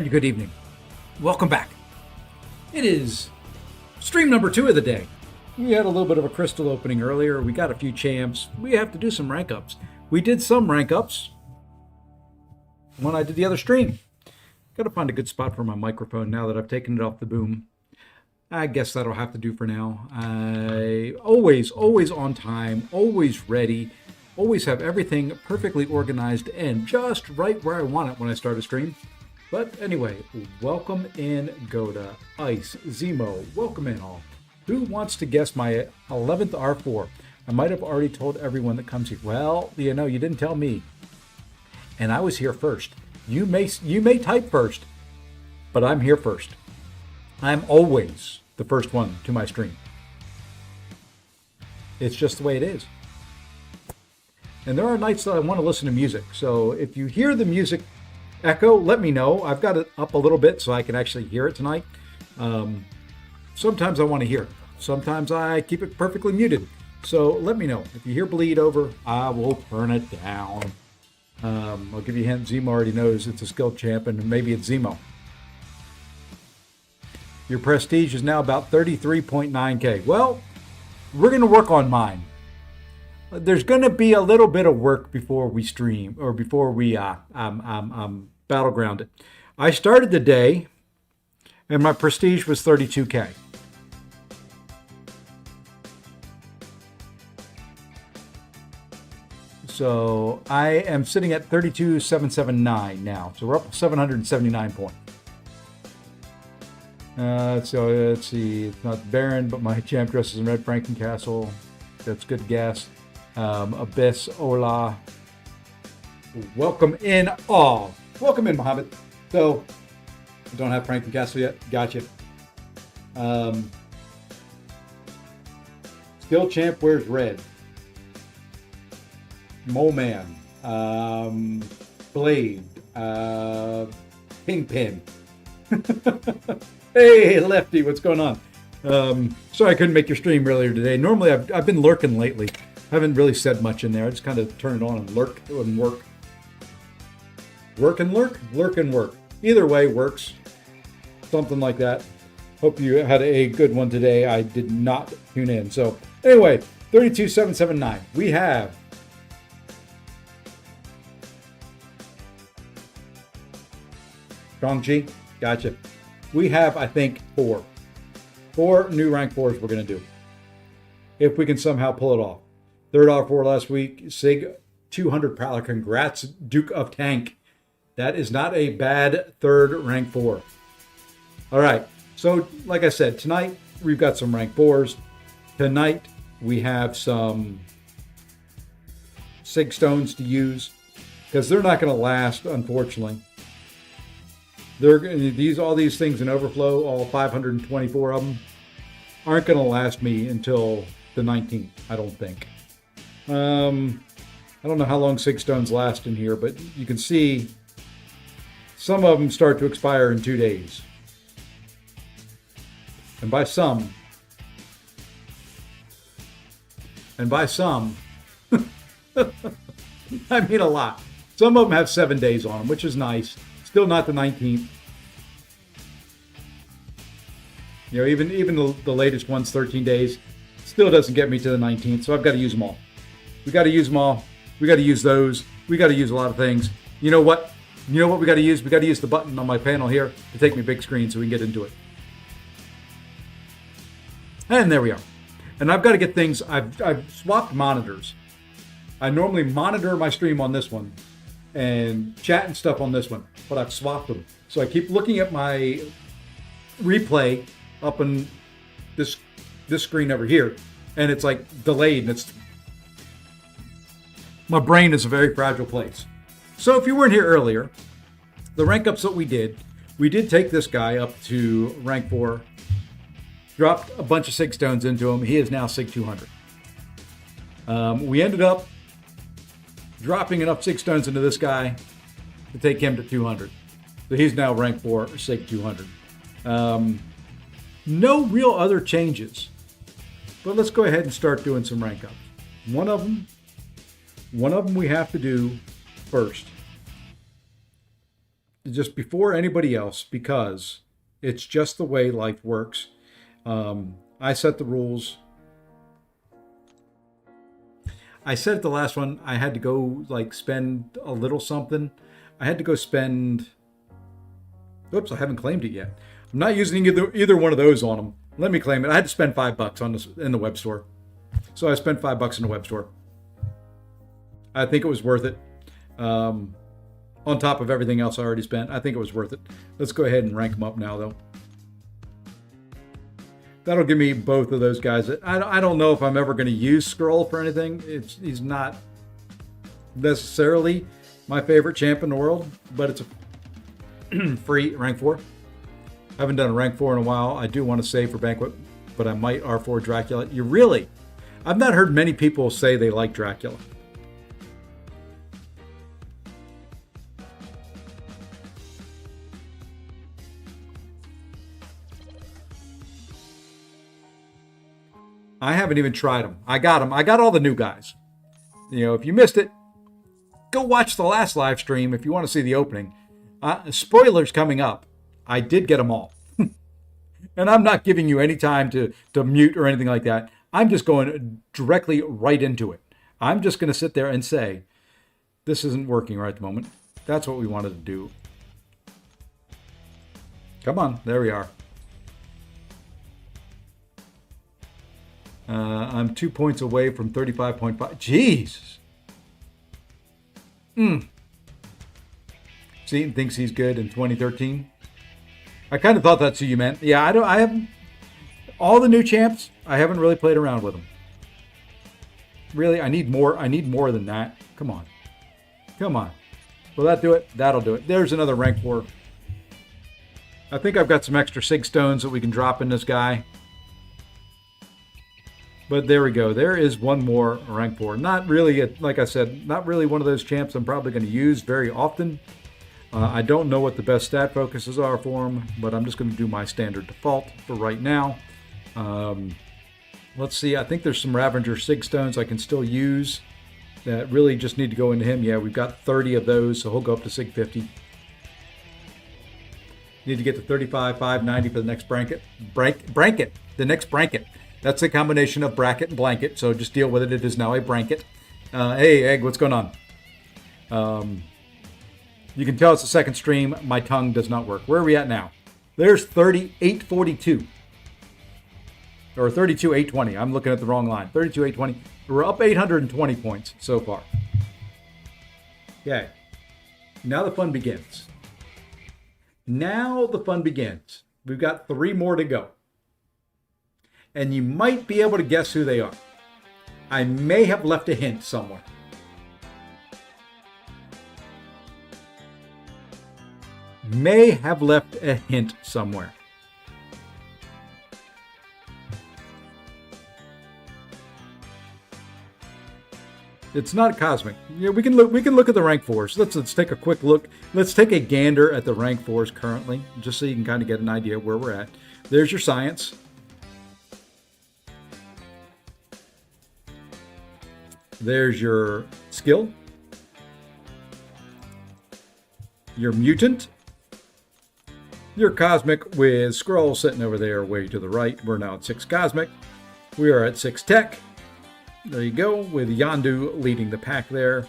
And good evening. Welcome back. It is stream number 2 of the day. We had a little bit of a crystal opening earlier. We got a few champs. We have to do some rank ups. We did some rank ups when I did the other stream. Got to find a good spot for my microphone now that I've taken it off the boom. I guess that'll have to do for now. I always on time, always ready, always have everything perfectly organized and just right where I want it when I start a stream. But anyway, welcome in Goda, Ice, Zemo, welcome in all. Who wants to guess my 11th R4? I might have already told everyone that comes here. Well, you know, you didn't tell me. And I was here first. You may type first, but I'm here first. I'm always the first one to my stream. It's just the way it is. And there are nights that I want to listen to music. So if you hear the music echo, let me know. I've got it up a little bit so I can actually hear it tonight. Sometimes I want to hear it. Sometimes I keep it perfectly muted. So let me know. If you hear bleed over, I will turn it down. I'll give you a hint. Zemo already knows it's a skill champ, and maybe it's Zemo. Your prestige is now about 33.9k. Well, we're going to work on mine. There's going to be a little bit of work before we stream, or before we battleground it. I started the day, and my prestige was 32k. So I am sitting at 32,779 now. So we're up 779 points. So let's see. It's not Baron, but my champ dresses in red. Frankencastle. That's good guess. Abyss, Ola. Welcome in all. Welcome in, Mohammed. So I don't have Frankencastle yet. Gotcha. Skill champ wears red. Mole Man, Blade, Kingpin. Hey, Lefty, what's going on? Sorry I couldn't make your stream earlier today. Normally, I've been lurking lately. Haven't really said much in there. I just kind of turn it on and lurk and work. Work and lurk? Lurk and work. Either way works. Something like that. Hope you had a good one today. I did not tune in. So anyway, 32,779. We have Chongqi, gotcha. We have, I think, four new rank 4s we're going to do. If we can somehow pull it off. Third R4 last week, Sig 200 Prowler. Congrats, Duke of Tank. That is not a bad third rank 4. All right, so like I said, tonight we've got some rank 4s. Tonight we have some Sig Stones to use because they're not going to last, unfortunately. All these things in overflow, all 524 of them, aren't going to last me until the 19th, I don't think. I don't know how long Sig Stones last in here, but you can see some of them start to expire in 2 days. And by some, I mean a lot. Some of them have 7 days on them, which is nice. Still not the 19th. You know, even the latest one's 13 days. Still doesn't get me to the 19th, so I've got to use them all. We got to use them all. We got to use those. We got to use a lot of things. You know what? We got to use? We got to use the button on my panel here to take me big screen so we can get into it. And there we are. And I've got to get things. I've swapped monitors. I normally monitor my stream on this one and chat and stuff on this one, but I've swapped them. So I keep looking at my replay up in this screen over here, and it's like delayed, and my brain is a very fragile place. So if you weren't here earlier, the rank ups that we did take this guy up to rank 4, dropped a bunch of Sig Stones into him. He is now Sig 200. We ended up dropping enough Sig Stones into this guy to take him to 200. So he's now rank 4, Sig 200. No real other changes. But let's go ahead and start doing some rank ups. One of them we have to do first. just before anybody else, because it's just the way life works. I set the rules. I said at the last one, I had to go like spend a little something. I had to go spend. Oops, I haven't claimed it yet. I'm not using either one of those on them. Let me claim it. I had to spend $5 on this in the web store. So I spent $5 in the web store. I think it was worth it. On top of everything else I already spent, I think it was worth it. Let's go ahead and rank them up now, though. That'll give me both of those guys. I don't know if I'm ever going to use Skrull for anything. He's not necessarily my favorite champ in the world, but it's a free rank 4. Haven't done a rank 4 in a while. I do want to save for Banquet, but I might R4 Dracula. You really? I've not heard many people say they like Dracula. I haven't even tried them. I got them. I got all the new guys. You know, if you missed it, go watch the last live stream if you want to see the opening. Spoilers coming up. I did get them all. And I'm not giving you any time to mute or anything like that. I'm just going directly right into it. I'm just going to sit there and say, this isn't working right at the moment. That's what we wanted to do. Come on. There we are. I'm 2 points away from 35.5. Jeez. Seaton thinks he's good in 2013. I kind of thought that's who you meant. Yeah, I haven't. All the new champs, I haven't really played around with them. Really, I need more. I need more than that. Come on. Come on. Will that do it? That'll do it. There's another rank 4. I think I've got some extra Sig Stones that we can drop in this guy. But there we go. There is one more rank 4. Not really, like I said, not really one of those champs I'm probably going to use very often. I don't know what the best stat focuses are for him, but I'm just going to do my standard default for right now. Let's see. I think there's some Ravager Sig Stones I can still use that really just need to go into him. Yeah, we've got 30 of those, so he'll go up to Sig 50. Need to get to 35, 590 for the next bracket. The next bracket. That's a combination of bracket and blanket, so just deal with it. It is now a bracket. Hey, Egg, what's going on? You can tell it's the second stream. My tongue does not work. Where are we at now? There's 3842. Or 32,820. I'm looking at the wrong line. 32,820. We're up 820 points so far. Okay. Now the fun begins. Now the fun begins. We've got 3 more to go. And you might be able to guess who they are. I may have left a hint somewhere. May have left a hint somewhere. It's not cosmic. Yeah, we can look at the rank 4s. Let's take a quick look. Let's take a gander at the rank 4s currently, just so you can kind of get an idea of where we're at. There's your science. There's your skill. Your mutant. Your cosmic with Skrull sitting over there way to the right. We're now at 6 cosmic. We are at 6 tech. There you go, with Yondu leading the pack there.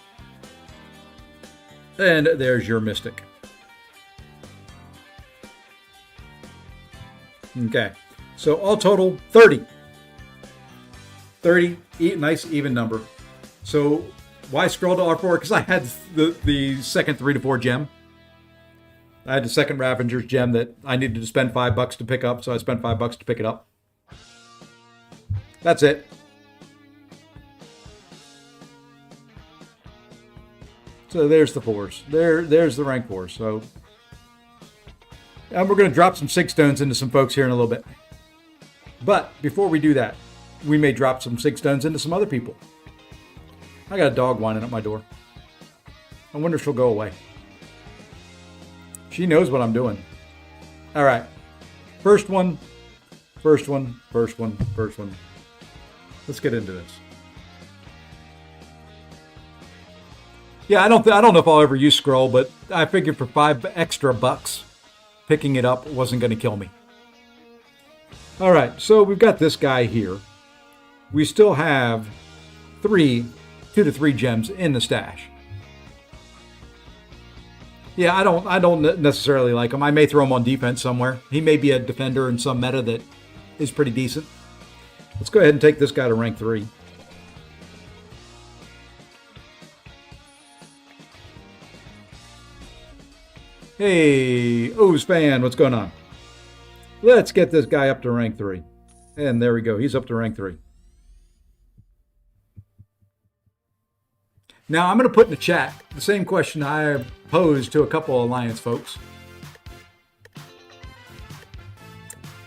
And there's your mystic. Okay, so all total 30. 30, nice even number. So why scroll to R4? Because I had the second 3 to 4 gem. I had the second Ravager's gem that I needed to spend $5 to pick up, so I spent $5 to pick it up. That's it. So there's the 4s. There's the rank 4s. So, and we're going to drop some Sig Stones into some folks here in a little bit. But before we do that, we may drop some Sig Stones into some other people. I got a dog whining at my door. I wonder if she'll go away. She knows what I'm doing. All right. First one. Let's get into this. Yeah, I don't know if I'll ever use scroll, but I figured for $5 extra, picking it up wasn't going to kill me. All right, so we've got this guy here. We still have 2 to 3 gems in the stash. Yeah, I don't necessarily like him. I may throw him on defense somewhere. He may be a defender in some meta that is pretty decent. Let's go ahead and take this guy to rank 3. Hey, O's fan, what's going on? Let's get this guy up to rank 3. And there we go. He's up to rank 3. Now, I'm going to put in the chat the same question I posed to a couple of Alliance folks.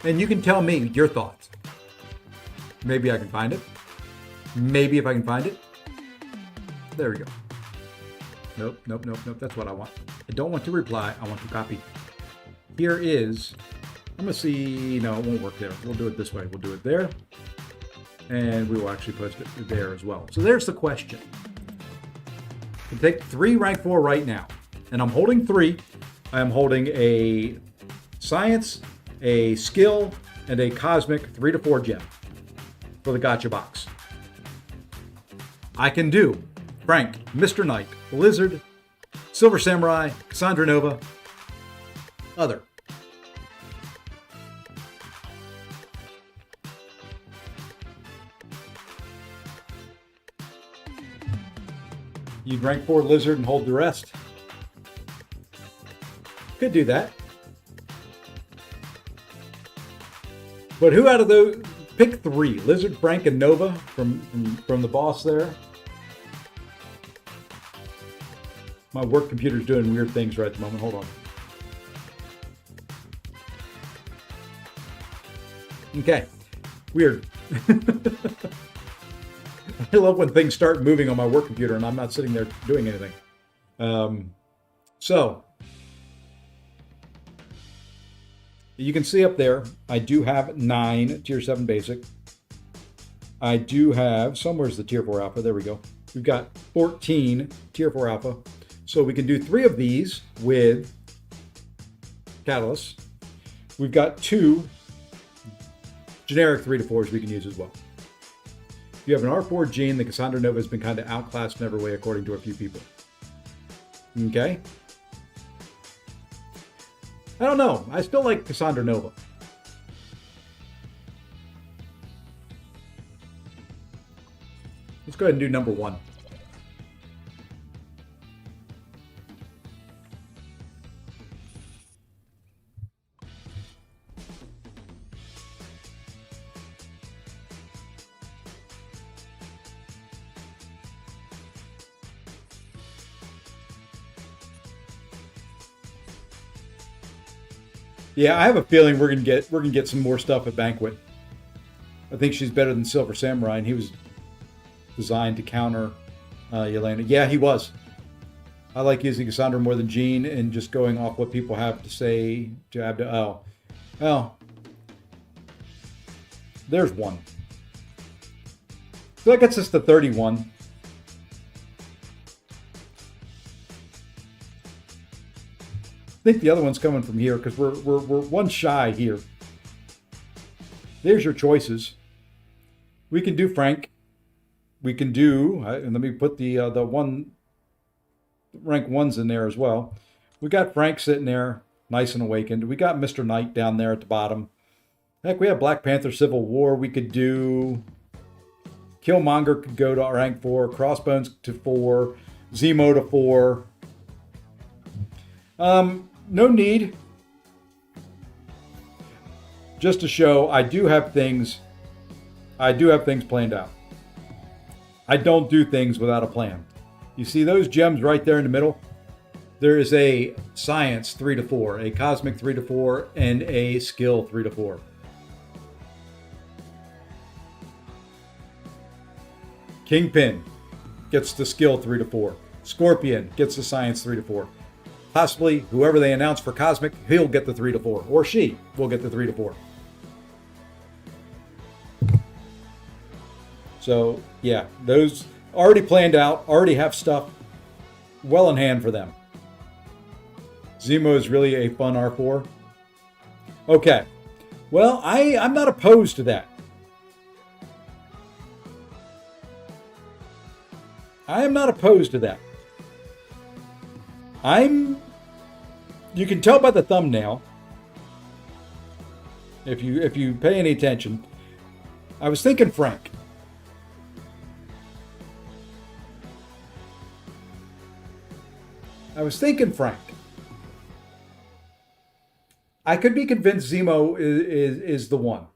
And you can tell me your thoughts. Maybe I can find it. Maybe if I can find it. There we go. Nope. That's what I want. I don't want to reply. I want to copy. Here is, I'm going to see, no, it won't work there. We'll do it this way. We'll do it there. And we will actually post it there as well. So there's the question. I can take 3 rank 4 right now. And I'm holding 3. I'm holding a science, a skill, and a cosmic 3 to 4 gem for the gotcha box. I can do Frank, Mr. Knight, Lizard, Silver Samurai, Cassandra Nova, other. You'd rank 4 Lizard and hold the rest. Could do that. But who out of those? Pick 3. Lizard, Frank, and Nova from the boss there. My work computer's doing weird things right at the moment. Hold on. Okay. Weird. I love when things start moving on my work computer and I'm not sitting there doing anything. So, you can see up there, I do have 9 Tier 7 Basic. I do have, somewhere's the Tier 4 Alpha, there we go. We've got 14 Tier 4 Alpha. So we can do 3 of these with Catalyst. We've got 2 generic 3 to 4s we can use as well. You have an R4 Gene. The Cassandra Nova has been kind of outclassed in every way, according to a few people. Okay. I don't know. I still like Cassandra Nova. Let's go ahead and do number 1. Yeah, I have a feeling we're gonna get some more stuff at Banquet. I think she's better than Silver Samurai, and he was designed to counter Yelena. Yeah, he was. I like using Cassandra more than Jean and just going off what people have to say to Abda. Oh, well, there's 1. So that gets us to 31. I think the other one's coming from here because we're 1 shy here. There's your choices. We can do Frank. We can do, and let me put the one rank 1s in there as well. We got Frank sitting there, nice and awakened. We got Mr. Knight down there at the bottom. Heck, we have Black Panther Civil War. We could do Killmonger could go to rank 4, Crossbones to 4, Zemo to 4. No need. Just to show, I do have things planned out. I don't do things without a plan. You see those gems right there in the middle? There is a science 3 to 4, a cosmic 3 to 4, and a skill 3 to 4. Kingpin gets the skill 3 to 4. Scorpion gets the science 3 to 4. Possibly whoever they announce for Cosmic, he'll get the 3 to 4. Or she will get the 3 to 4. So, yeah, those already planned out, already have stuff well in hand for them. Zemo is really a fun R4. Okay. Well, I'm not opposed to that. I am not opposed to that. You can tell by the thumbnail, if you pay any attention, I was thinking Frank. I could be convinced Zemo is the one.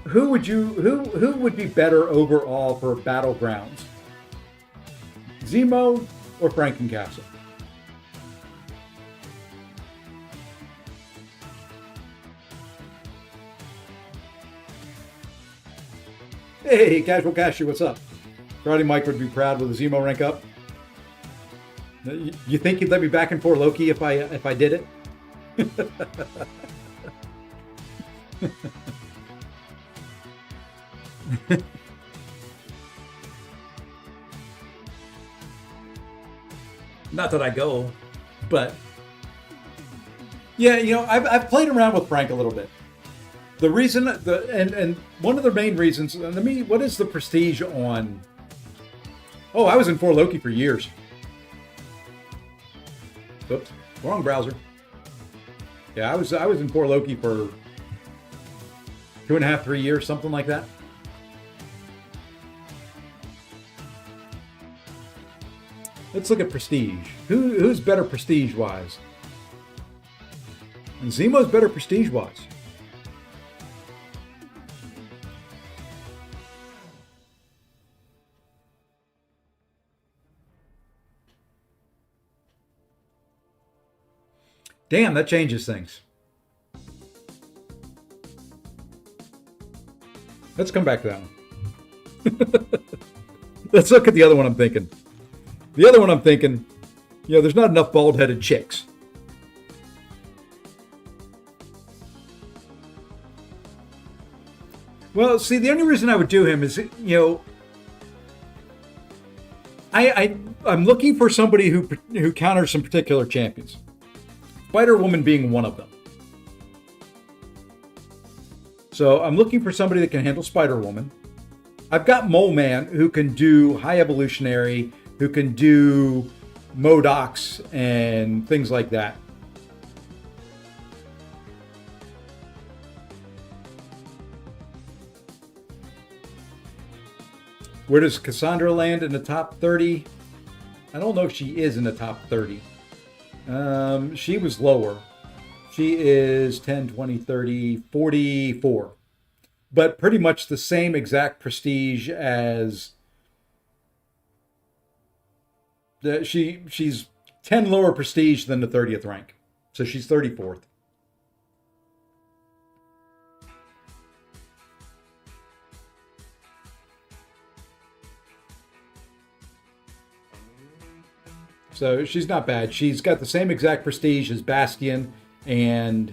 Who would be better overall for Battlegrounds? Zemo or Frankencastle? Hey, Casual Cashier, what's up? Karate Mike would be proud with a Zemo rank up. You think you'd let me back in for Loki if I did it? Not that I go, but yeah, I've played around with Frank a little bit. The reason and one of the main reasons. What is the prestige on? Oh, I was in 4 Loki for years. Oops, wrong browser. Yeah, I was in 4 Loki for 2.5, 3 years, something like that. Let's look at prestige. Who's better prestige-wise? And Zemo's better prestige-wise. Damn, that changes things. Let's come back to that one. Let's look at the other one I'm thinking. The other one I'm thinking, there's not enough bald-headed chicks. Well, see, the only reason I would do him is, I'm looking for somebody who counters some particular champions. Spider-Woman being one of them. So I'm looking for somebody that can handle Spider-Woman. I've got Mole Man who can do high evolutionary, who can do Modocs and things like that. Where does Cassandra land in the top 30? I don't know if she is in the top 30. She was lower. She is 10, 20, 30, 44. But pretty much the same exact prestige as... She's 10 lower prestige than the 30th rank. So she's 34th. So she's not bad. She's got the same exact prestige as Bastion and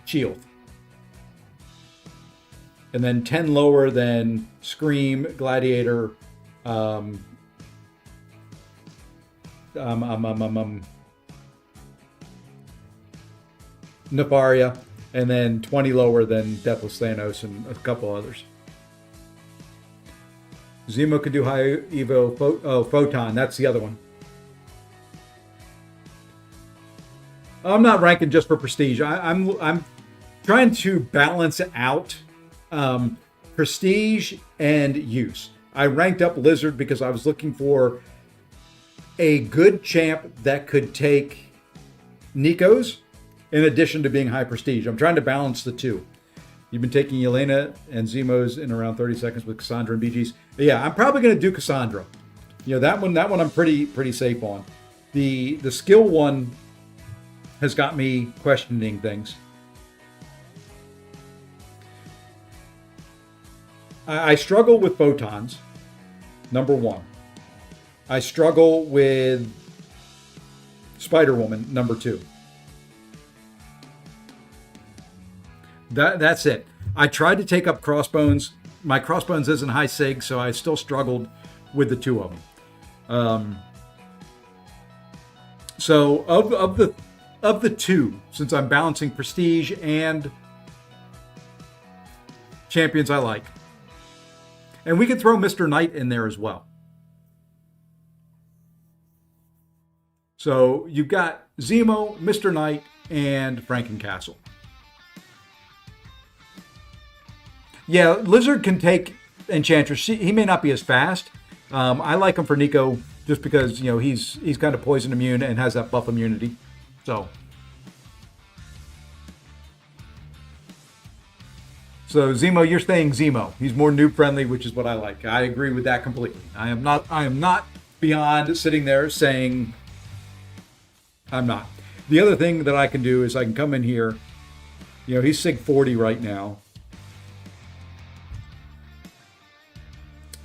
Shield. And then 10 lower than Scream, Gladiator, Nefaria, and then 20 lower than Deathless Thanos and a couple others. Zemo can do high Evo Photon. That's the other one. I'm not ranking just for prestige. I'm trying to balance out prestige and use. I ranked up Lizard because I was looking for a good champ that could take Nico's in addition to being high prestige. I'm trying to balance the two. You've been taking Yelena and Zemo's in around 30 seconds with Cassandra and BG's. But yeah, I'm probably going to do Cassandra. That one I'm pretty safe on. The skill one has got me questioning things. I struggle with photons, number one. I struggle with Spider-Woman, number two. That's it. I tried to take up crossbones. My crossbones isn't high sig, so I still struggled with the two of them. So of the two, since I'm balancing prestige and champions I like, and we could throw Mr. Knight in there as well. So you've got Zemo, Mr. Knight, and Frankencastle. Yeah, Lizard can take Enchantress. He may not be as fast. I like him for Nico just because, he's kind of poison immune and has that buff immunity. So Zemo, you're staying Zemo. He's more noob friendly, which is what I like. I agree with that completely. I am not beyond sitting there saying I'm not. The other thing that I can do is I can come in here. He's Sig 40 right now.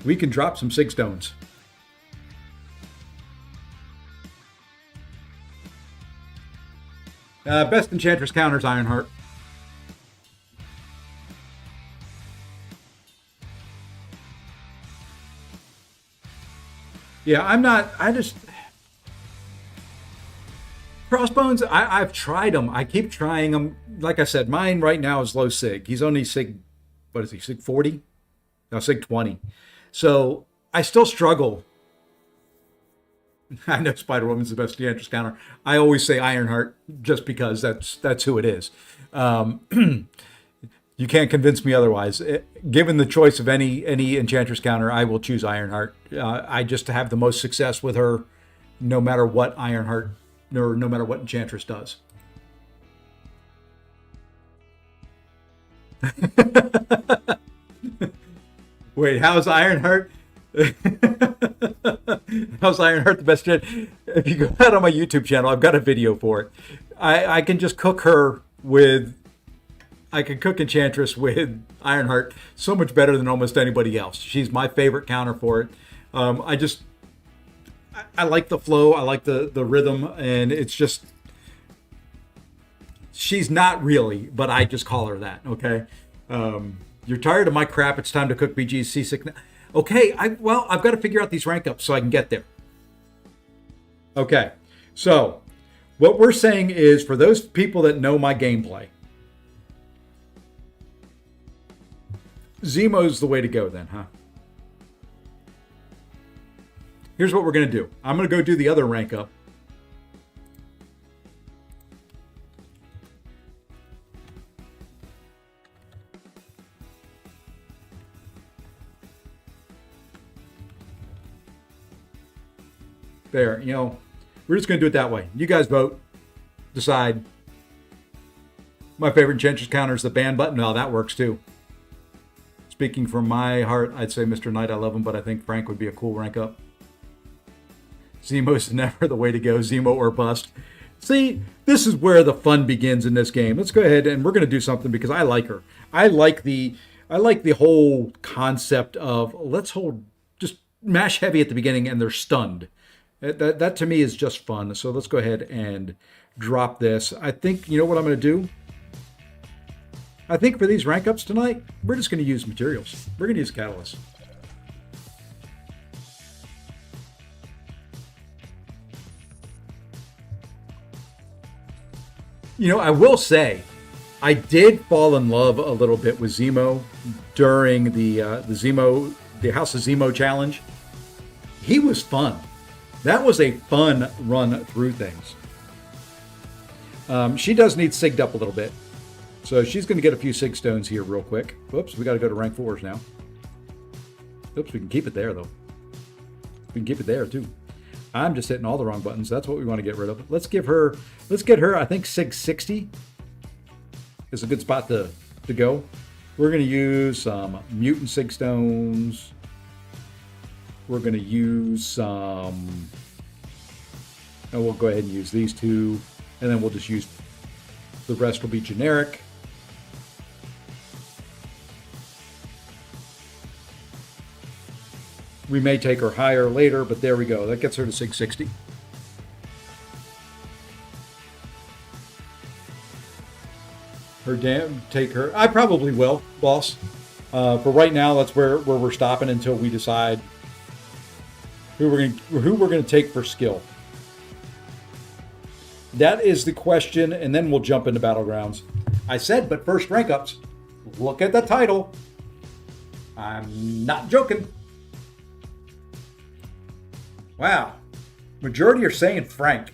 We can drop some Sig Stones. Best Enchantress counters Ironheart. Yeah, Crossbones, I've tried them. I keep trying them. Like I said, mine right now is low Sig. He's only Sig, what is he, Sig 40? No, Sig 20. So I still struggle. I know Spider-Woman's the best Enchantress counter. I always say Ironheart just because that's who it is. You can't convince me otherwise. Given the choice of any Enchantress counter, I will choose Ironheart. I just have the most success with her, no matter what Ironheart or no matter what Enchantress does. Wait, how's Ironheart? How's Ironheart the best? If you go out on my YouTube channel, I've got a video for it. I can just cook her with. I can cook Enchantress with Ironheart so much better than almost anybody else. She's my favorite counter for it. I like the flow. I like the rhythm, and it's just she's not really, but I just call her that. Okay. You're tired of my crap. It's time to cook BG's seasick. Okay, I've got to figure out these rank ups so I can get there. Okay, so what we're saying is for those people that know my gameplay, Zemo's the way to go then, huh? Here's what we're going to do. I'm going to go do the other rank up. There, we're just going to do it that way. You guys vote. Decide. My favorite Enchantress counter is the ban button. No, that works too. Speaking from my heart, I'd say Mr. Knight, I love him, but I think Frank would be a cool rank up. Zemo's never the way to go. Zemo or bust. See, this is where the fun begins in this game. Let's go ahead and we're going to do something because I like her. I like the whole concept of just mash heavy at the beginning and they're stunned. That to me is just fun. So let's go ahead and drop this. I think, you know what I'm going to do? I think for these rank ups tonight, we're just going to use materials. We're going to use catalyst. I will say, I did fall in love a little bit with Zemo during the House of Zemo challenge. He was fun. That was a fun run through things. She does need sigged up a little bit. So she's going to get a few sig stones here real quick. Whoops, we got to go to rank 4s now. Oops, we can keep it there, though. We can keep it there, too. I'm just hitting all the wrong buttons. That's what we want to get rid of. Let's get her, I think, sig 60 is a good spot to go. We're going to use some mutant sig stones. We're going to use some... And we'll go ahead and use these two. And then we'll just use... The rest will be generic. We may take her higher later, but there we go. That gets her to sig 60. take her. I probably will, boss. For right now, that's where we're stopping until we decide who we're gonna take for skill. That is the question, and then we'll jump into Battlegrounds. I said, but first rank ups. Look at the title. I'm not joking. Wow. Majority are saying Frank.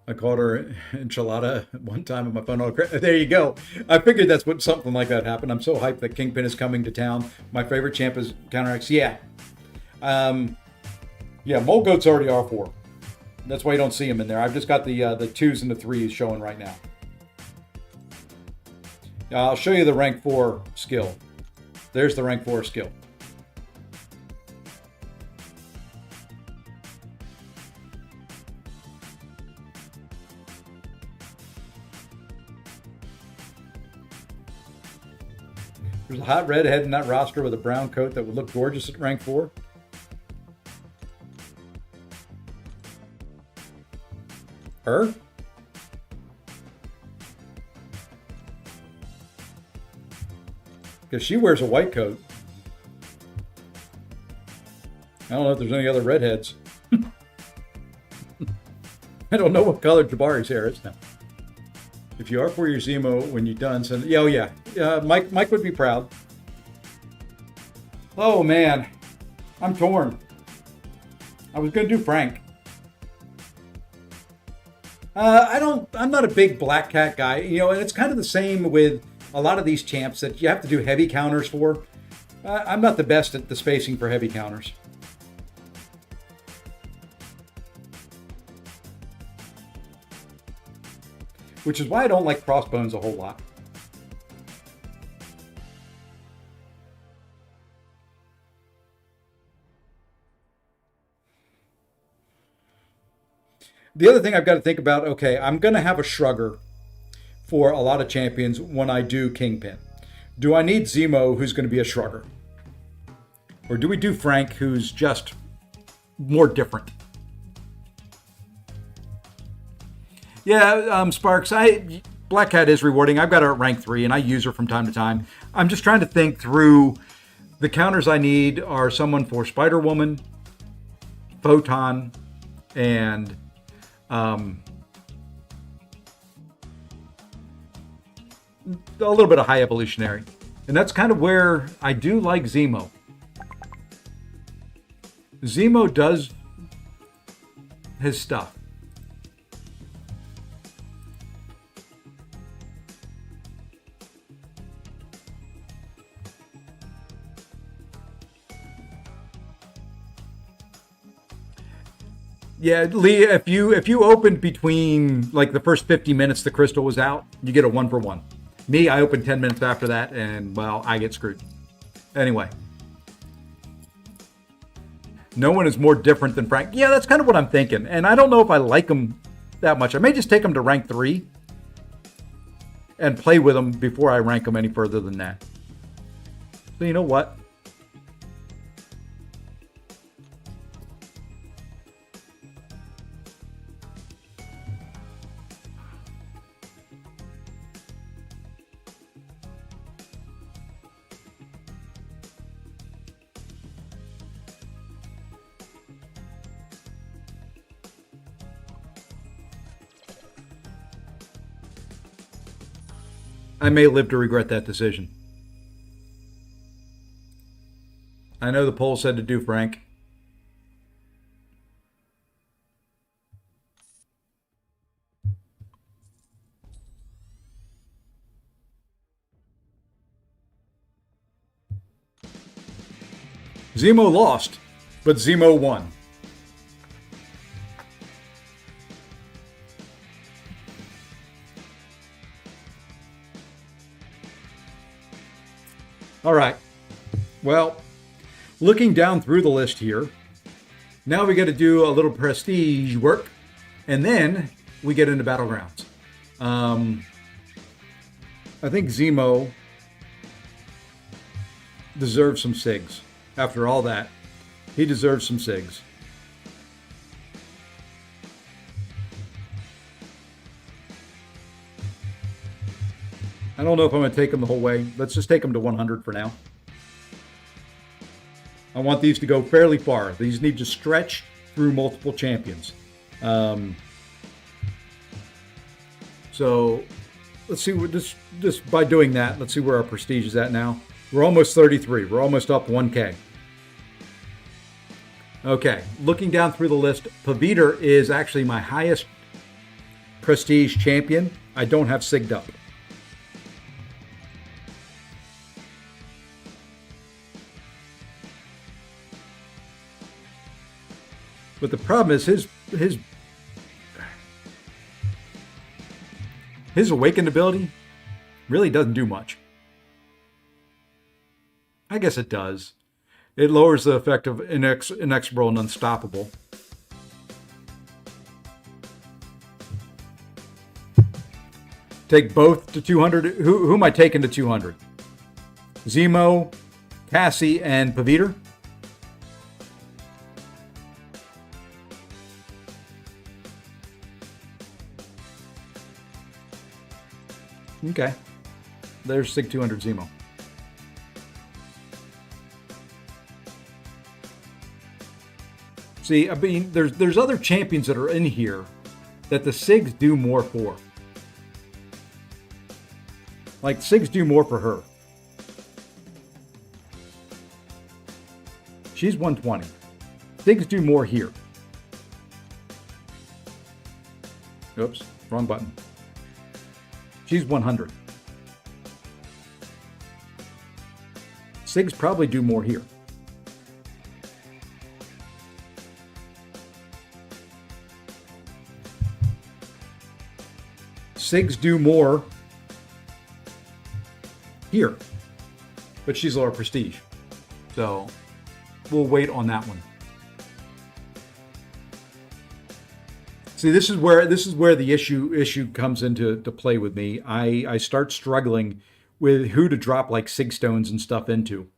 I called her enchilada one time on my phone. There you go. I figured that's what something like that happened. I'm so hyped that Kingpin is coming to town. My favorite champ is Counteracts. Yeah. Yeah, Mole Goat's already R4. That's why you don't see him in there. I've just got the 2s and the 3s showing right now. I'll show you the rank 4 skill. There's the rank 4 skill. There's a hot redhead in that roster with a brown coat that would look gorgeous at rank 4. Her? Because she wears a white coat. I don't know if there's any other redheads. I don't know what color Jabari's hair is now. If you are for your Zemo when you're done, send. Yeah, oh yeah. Mike would be proud. Oh man, I'm torn. I was gonna do Frank. I'm not a big Black Cat guy, and it's kind of the same with a lot of these champs that you have to do heavy counters for. I'm not the best at the spacing for heavy counters. Which is why I don't like Crossbones a whole lot. The other thing I've got to think about, okay, I'm going to have a Shrugger for a lot of champions when I do Kingpin. Do I need Zemo, who's going to be a Shrugger? Or do we do Frank, who's just more different? Yeah, Sparks, Black Cat is rewarding. I've got her at rank 3, and I use her from time to time. I'm just trying to think through the counters I need are someone for Spider-Woman, Photon, and a little bit of High Evolutionary. And that's kind of where I do like Zemo. Zemo does his stuff. Yeah, Lee, if you opened between like the first 50 minutes the crystal was out, you get a 1-for-1. Me, I opened 10 minutes after that, and well, I get screwed. Anyway. No one is more different than Frank. Yeah, that's kind of what I'm thinking. And I don't know if I like him that much. I may just take him to rank 3 and play with him before I rank him any further than that. So you know what? I may live to regret that decision. I know the poll said to do Frank. Zemo lost, but Zemo won. All right. Well, looking down through the list here, now we got to do a little prestige work, and then we get into Battlegrounds. I think Zemo deserves some SIGs. After all that, he deserves some SIGs. I don't know if I'm going to take them the whole way. Let's just take them to 100 for now. I want these to go fairly far. These need to stretch through multiple champions. So let's see, just by doing that, let's see where our prestige is at now. We're almost 33. We're almost up 1K. Okay, looking down through the list, Paviter is actually my highest prestige champion. I don't have Sigged up. But the problem is his awakened ability really doesn't do much. I guess it does. It lowers the effect of inexorable and unstoppable. Take both to 200. Who am I taking to 200? Zemo, Cassie, and Paviter? Okay. There's Sig 200 Zemo. See, I mean, there's other champions that are in here that the Sigs do more for. Like, Sigs do more for her. She's 120. Sigs do more here. Oops, wrong button. She's 100. Sigs probably do more here. Sigs do more here, but she's lower prestige. So we'll wait on that one. See, this is where the issue comes into play with me. I start struggling with who to drop like Sig Stones and stuff into.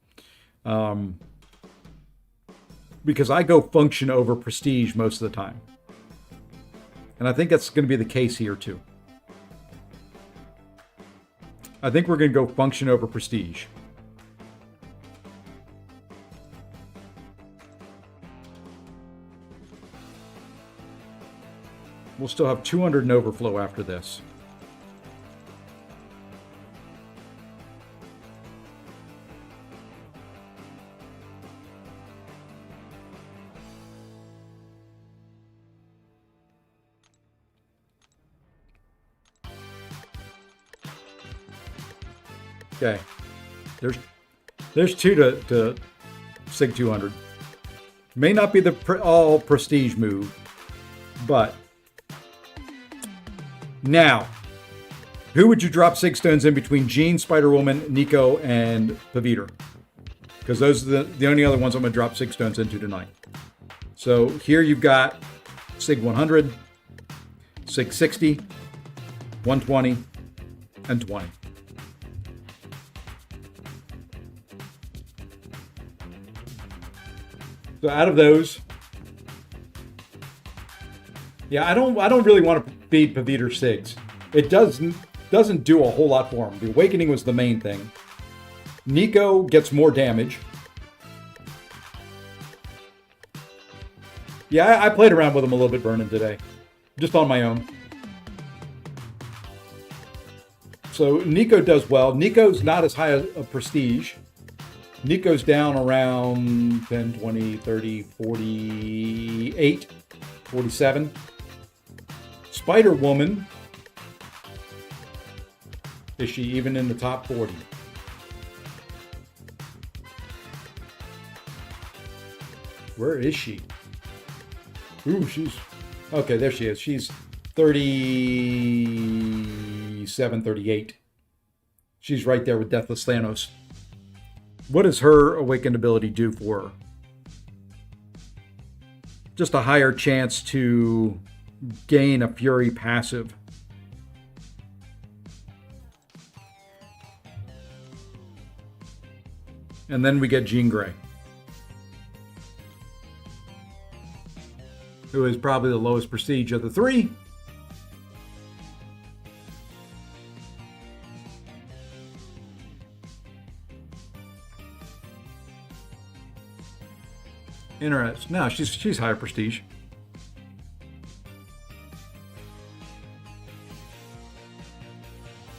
Because I go function over prestige most of the time. And I think that's going to be the case here too. I think we're going to go function over prestige. We'll still have 200 in overflow after this. Okay, there's two to Sig 200. May not be the all prestige move, but now, who would you drop Sig Stones in between Jean, Spider-Woman, Nico, and Paviter? Because those are the only other ones I'm going to drop Sig Stones into tonight. So here you've got Sig 100, Sig 60, 120, and 20. So out of those, yeah, I don't really want to feed Paviter Sigs. It doesn't do a whole lot for him. The Awakening was the main thing. Nico gets more damage. Yeah, I played around with him a little bit, Vernon, today, just on my own. So Nico does well. Nico's not as high a prestige. Nico's down around 10, 20, 30, 48, 47. Spider-Woman, is she even in the top 40? Where is she? Ooh, okay, there she is. She's 37, 38. She's right there with Deathless Thanos. What does her awakened ability do for her? Just a higher chance to gain a Fury passive. And then we get Jean Grey, who is probably the lowest prestige of the three. Interesting. No, she's higher prestige.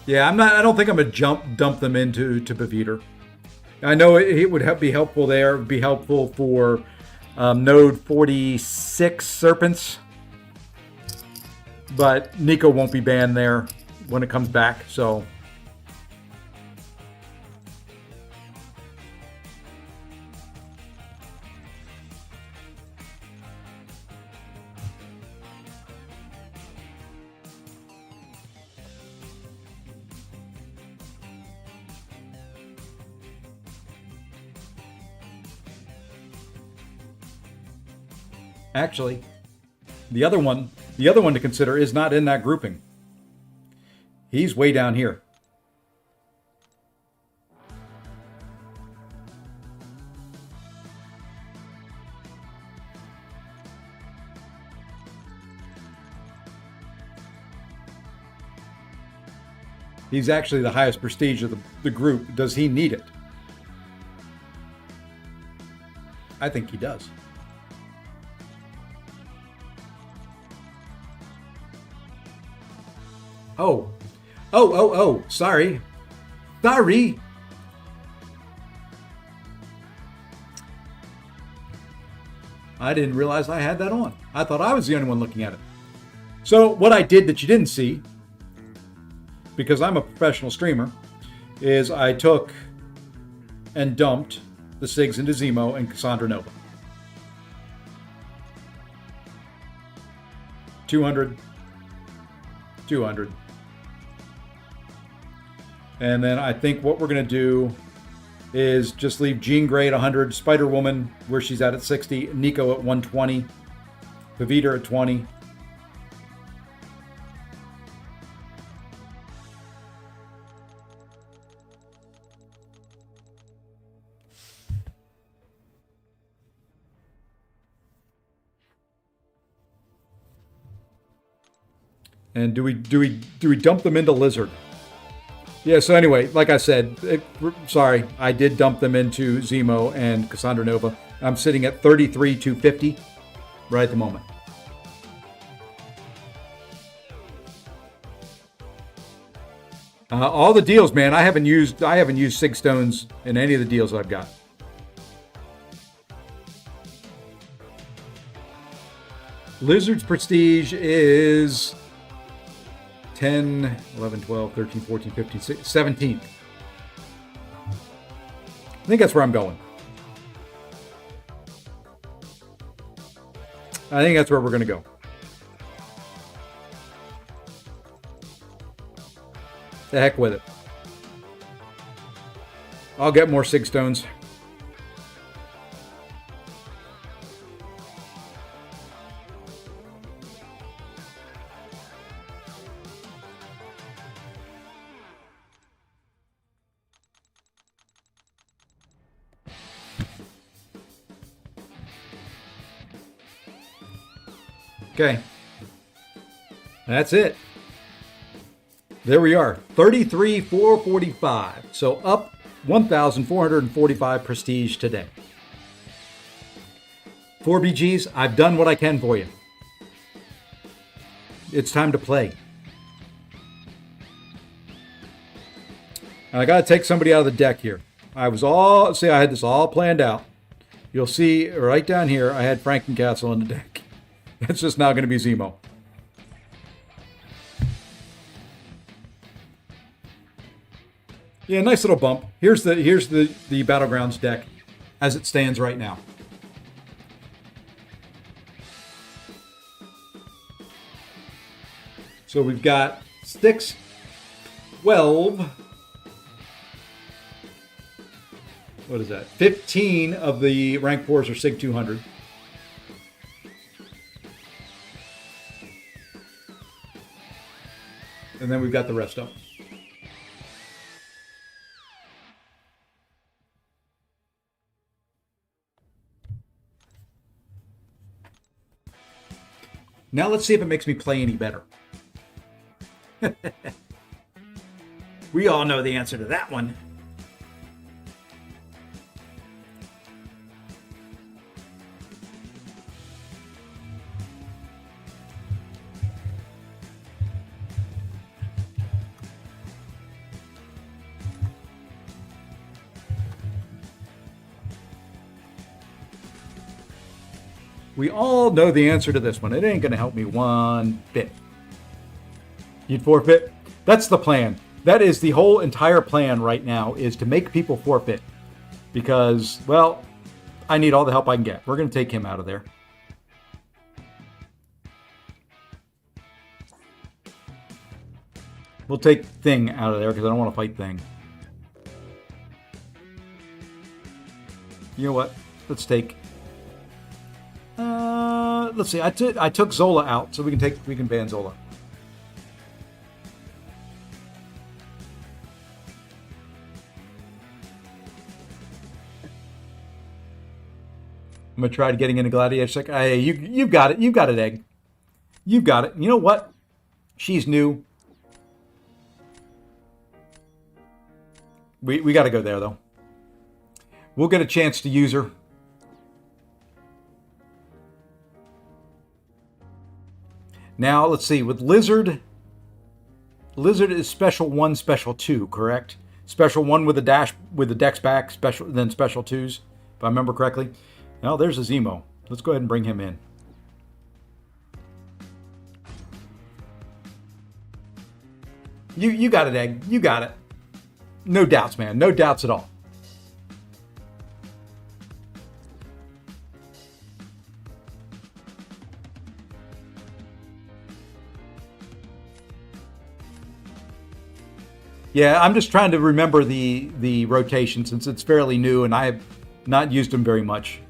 Yeah, I'm not. I don't think I'm gonna dump them into Beveater. I know it would be helpful there. It would be helpful for node 46 Serpents, but Nico won't be banned there when it comes back. So. Actually, the other one to consider is not in that grouping. He's way down here. He's actually the highest prestige of the group. Does he need it? I think he does. Oh, sorry. Sorry. I didn't realize I had that on. I thought I was the only one looking at it. So what I did that you didn't see, because I'm a professional streamer, is I took and dumped the SIGs into Zemo and Cassandra Nova. 200. And then I think what we're going to do is just leave Jean Grey at 100, Spider-Woman where she's at 60, Nico at 120, Pavita at 20. And do we dump them into Lizard? Yeah, so anyway, like I said, sorry, I did dump them into Zemo and Cassandra Nova. I'm sitting at 33,250 right at the moment. All the deals, man. I haven't used Sig Stones in any of the deals I've got. Lizard's prestige is 10, 11, 12, 13, 14, 15, 16, 17th. I think that's where I'm going. I think that's where we're going to go. The heck with it. I'll get more Sig Stones. Okay. That's it. There we are. 33,445. So up 1,445 prestige today. 4BGs, I've done what I can for you. It's time to play. And I got to take somebody out of the deck here. I had this all planned out. You'll see right down here, I had Frankencastle on the deck. It's just now going to be Zemo. Yeah, nice little bump. Here's the Battlegrounds deck as it stands right now. So we've got 6, 12. What is that? 15 of the rank 4s are Sig 200. And then we've got the rest of them. Now let's see if it makes me play any better. We all know the answer to that one. We all know the answer to this one. It ain't going to help me one bit. You'd forfeit? That's the plan. That is the whole entire plan right now, is to make people forfeit. Because, well, I need all the help I can get. We're going to take him out of there. We'll take Thing out of there because I don't want to fight Thing. You know what? Let's take... let's see. I took Zola out, so we can ban Zola. I'm gonna try getting into Gladiator. Like, hey, you've got it. You've got it, Egg. You've got it. You know what? She's new. We got to go there though. We'll get a chance to use her. Now let's see. With Lizard is special 1, special 2, correct? Special 1 with the dex back, then special 2s, if I remember correctly. Now there's a Zemo. Let's go ahead and bring him in. You got it, Egg. You got it. No doubts, man. No doubts at all. Yeah, I'm just trying to remember the rotation since it's fairly new and I have not used them very much.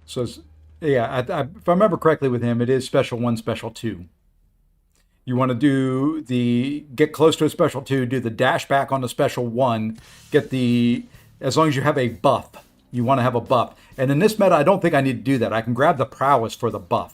So, yeah, if I remember correctly with him, it is special 1, special 2. You want to do get close to a special 2, do the dash back on the special 1, as long as you have a buff, you want to have a buff. And in this meta, I don't think I need to do that. I can grab the prowess for the buff.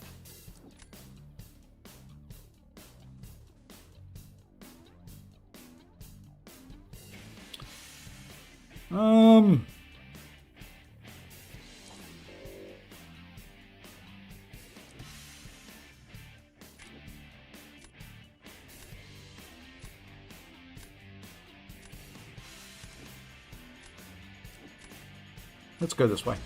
Let's go this way.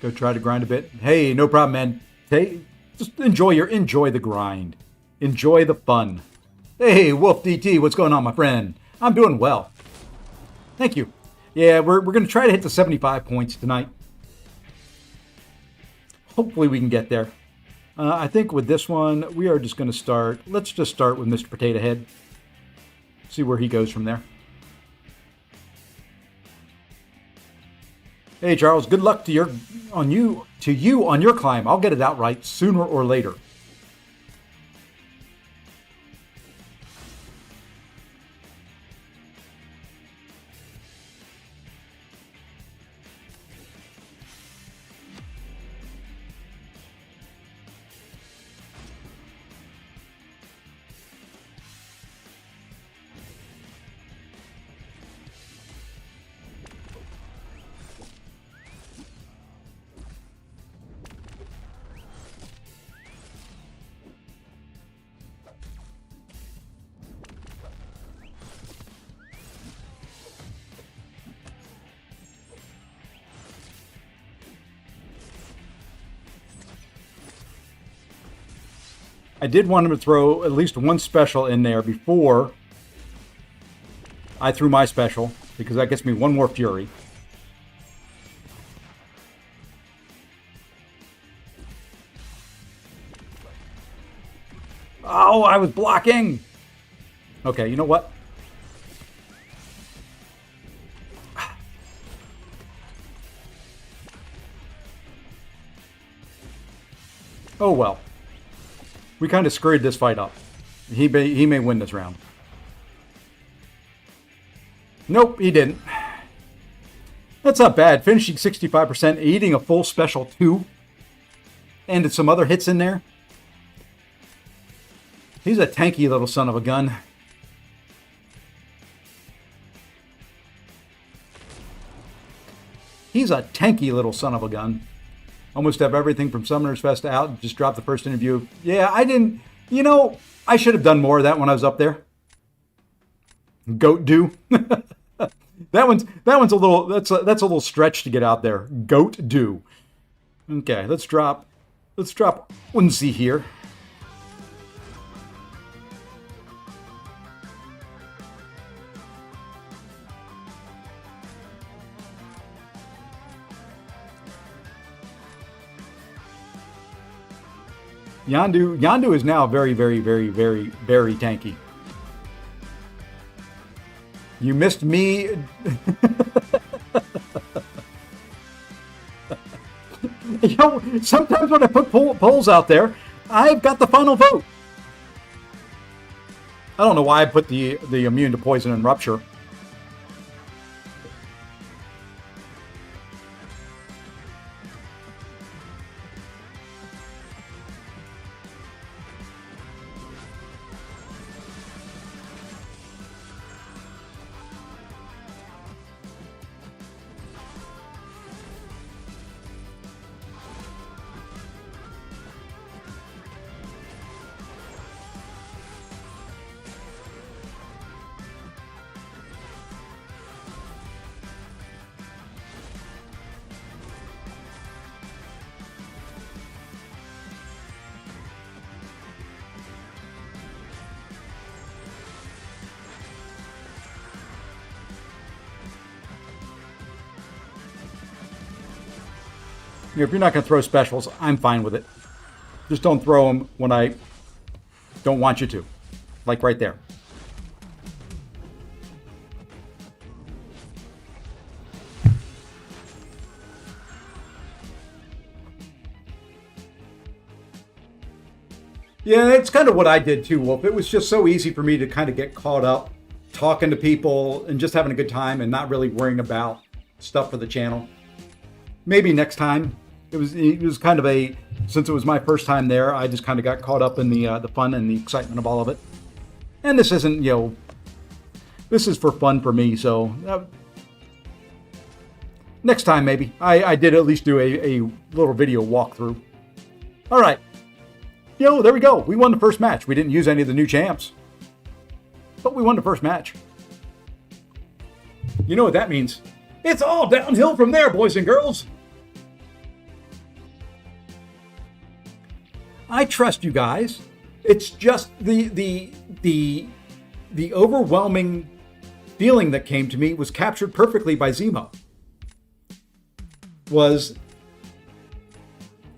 Go try to grind a bit. Hey, no problem, man. Hey, just enjoy the grind. Enjoy the fun. Hey, Wolf DT, what's going on, my friend? I'm doing well. Thank you. Yeah, we're going to try to hit the 75 points tonight. Hopefully we can get there. I think with this one, we are just going to start. Let's just start with Mr. Potato Head. See where he goes from there. Hey, Charles, good luck to you on your climb. I'll get it out right sooner or later. I did want him to throw at least one special in there before I threw my special, because that gets me one more fury. Oh, I was blocking! Okay, you know what? Oh well. We kind of screwed this fight up. He may win this round. Nope, he didn't. That's not bad. Finishing 65%, eating a full special 2. And some other hits in there. He's a tanky little son of a gun. He's a tanky little son of a gun. Almost have everything from Summoner's Fest out. Just dropped the first interview. Yeah, I didn't. You know, I should have done more of that when I was up there. Goat do. that one's a little. That's a little stretch to get out there. Goat do. Okay, let's drop Unzi here. Yandu is now very, very, very, very, very tanky. You missed me. You know, sometimes when I put polls out there, I've got the final vote. I don't know why I put the immune to poison and rupture. If you're not going to throw specials, I'm fine with it. Just don't throw them when I don't want you to. Like right there. Yeah, it's kind of what I did too, Wolf. It was just so easy for me to kind of get caught up talking to people and just having a good time and not really worrying about stuff for the channel. Maybe next time. It was kind of since it was my first time there, I just kind of got caught up in the fun and the excitement of all of it. And this isn't, this is for fun for me. So next time maybe I did at least do a little video walkthrough. All right, there we go. We won the first match. We didn't use any of the new champs, but we won the first match. You know what that means? It's all downhill from there, boys and girls. I trust you guys. It's just the overwhelming feeling that came to me was captured perfectly by Zemo.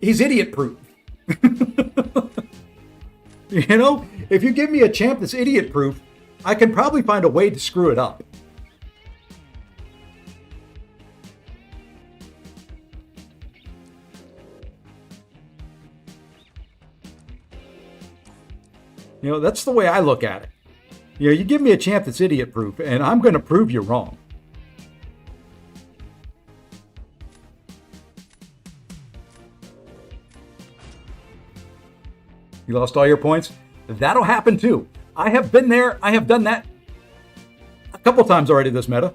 He's idiot proof. If you give me a champ that's idiot proof, I can probably find a way to screw it up. That's the way I look at it. You give me a champ that's idiot proof, and I'm going to prove you wrong. You lost all your points? That'll happen too. I have been there. I have done that a couple times already this meta.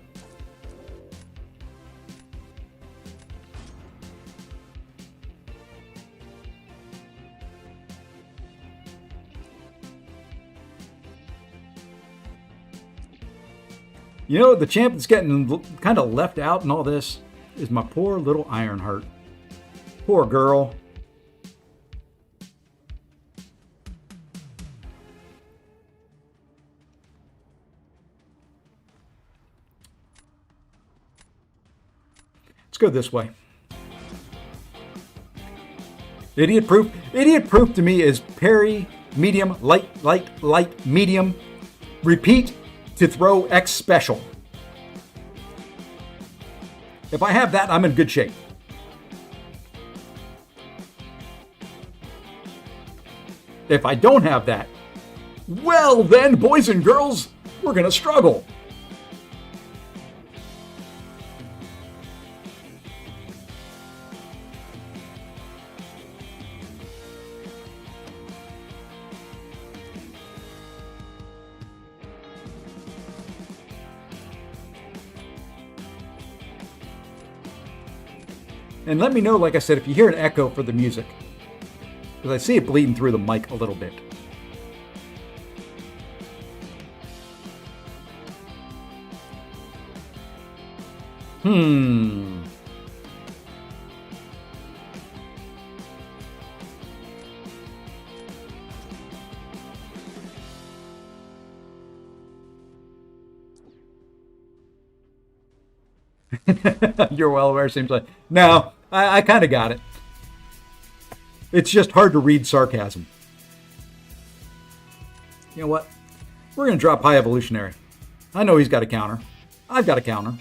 The champ that's getting kind of left out in all this is my poor little Ironheart. Poor girl. Let's go this way. Idiot proof. Idiot proof to me is parry, medium, light, medium. Repeat to throw X special. If I have that, I'm in good shape. If I don't have that, well then, boys and girls, we're going to struggle. And let me know, like I said, if you hear an echo for the music. Because I see it bleeding through the mic a little bit. You're well aware, seems like. No, I kind of got it. It's just hard to read sarcasm. You know what? We're going to drop high evolutionary. I know he's got a counter. I've got a counter.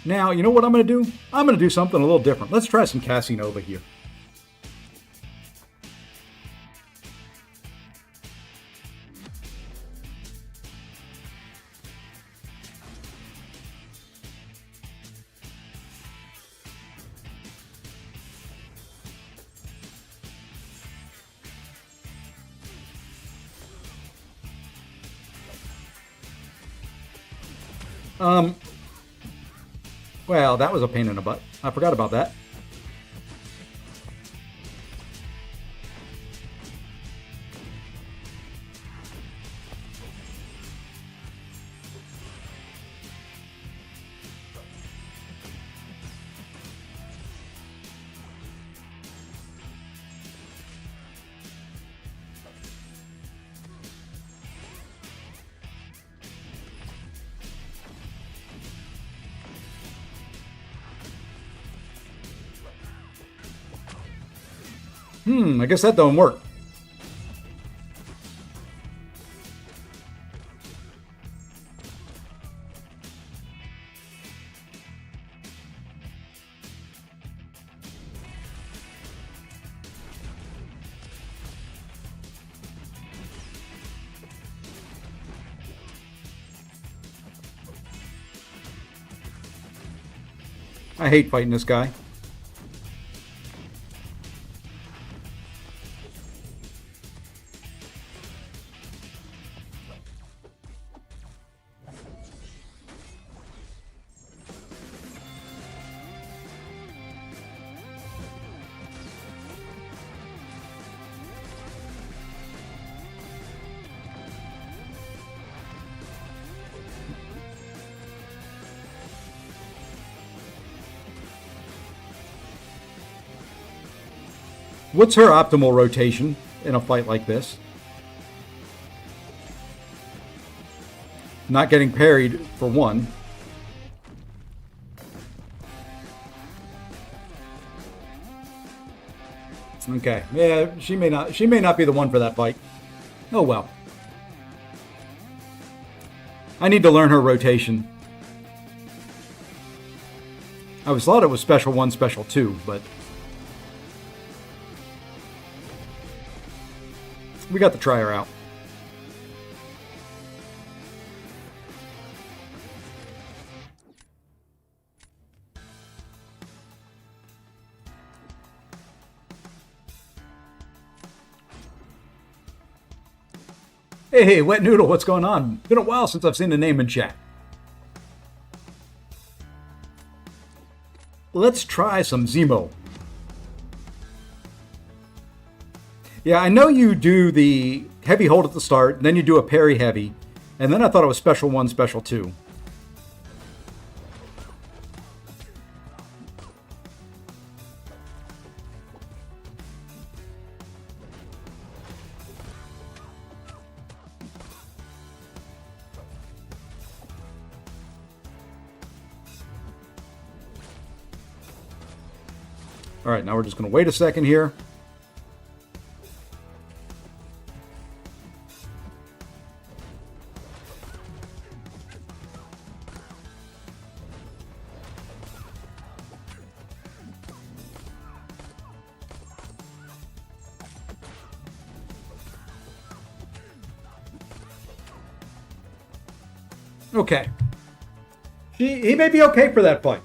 Now, you know what I'm going to do? I'm going to do something a little different. Let's try some Casinova here. Well, that was a pain in the butt. I forgot about that. I guess that don't work. I hate fighting this guy. What's her optimal rotation in a fight like this? Not getting parried, for one. Okay, yeah, she may not be the one for that fight. Oh well. I need to learn her rotation. I always thought it was special 1, special 2, but we got to try her out. Hey, Wet Noodle, what's going on? Been a while since I've seen the name in chat. Let's try some Zemo. Yeah, I know you do the heavy hold at the start, then you do a parry heavy, and then I thought it was special 1, special 2. All right, now we're just going to wait a second here. Okay. He may be okay for that fight.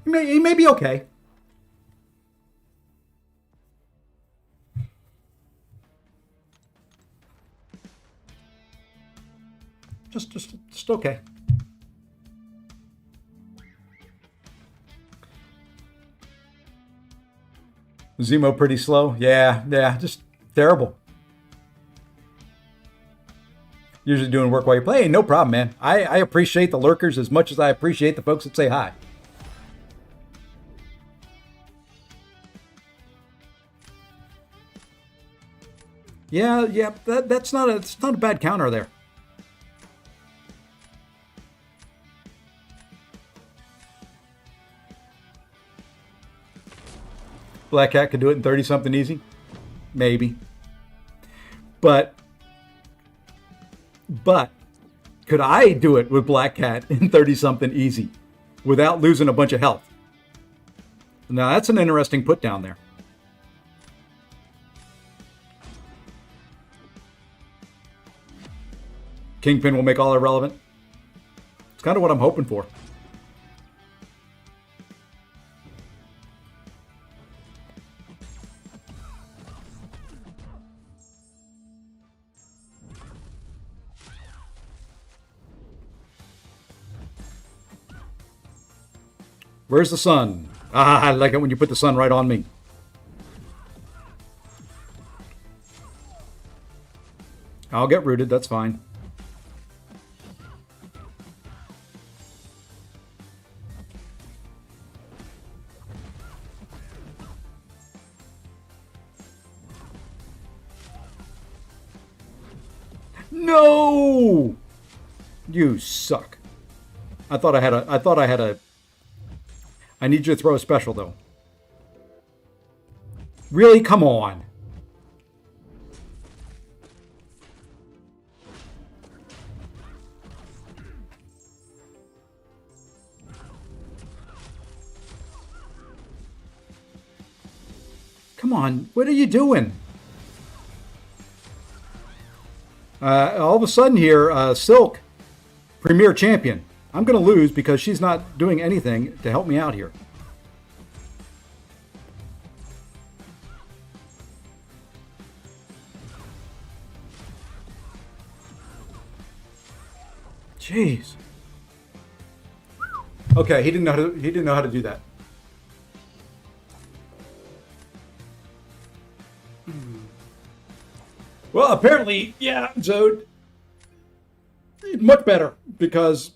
He may be okay. okay. Zemo pretty slow. Yeah, just terrible. Usually doing work while you're playing. No problem, man. I appreciate the lurkers as much as I appreciate the folks that say hi. Yeah, that's not a bad counter there. Black Cat could do it in 30 something easy, maybe. But could I do it with Black Cat in 30 something easy without losing a bunch of health? Now that's an interesting put down there. Kingpin will make all irrelevant. It's kind of what I'm hoping for. Where's the sun? Ah, I like it when you put the sun right on me. I'll get rooted, that's fine. No! You suck. I thought I had a I need you to throw a special though. Really? Come on. Come on, what are you doing? All of a sudden here, Silk, Premier Champion. I'm going to lose because she's not doing anything to help me out here. Jeez. Okay, he didn't know how to do that. Well, apparently, yeah, Zode, much better because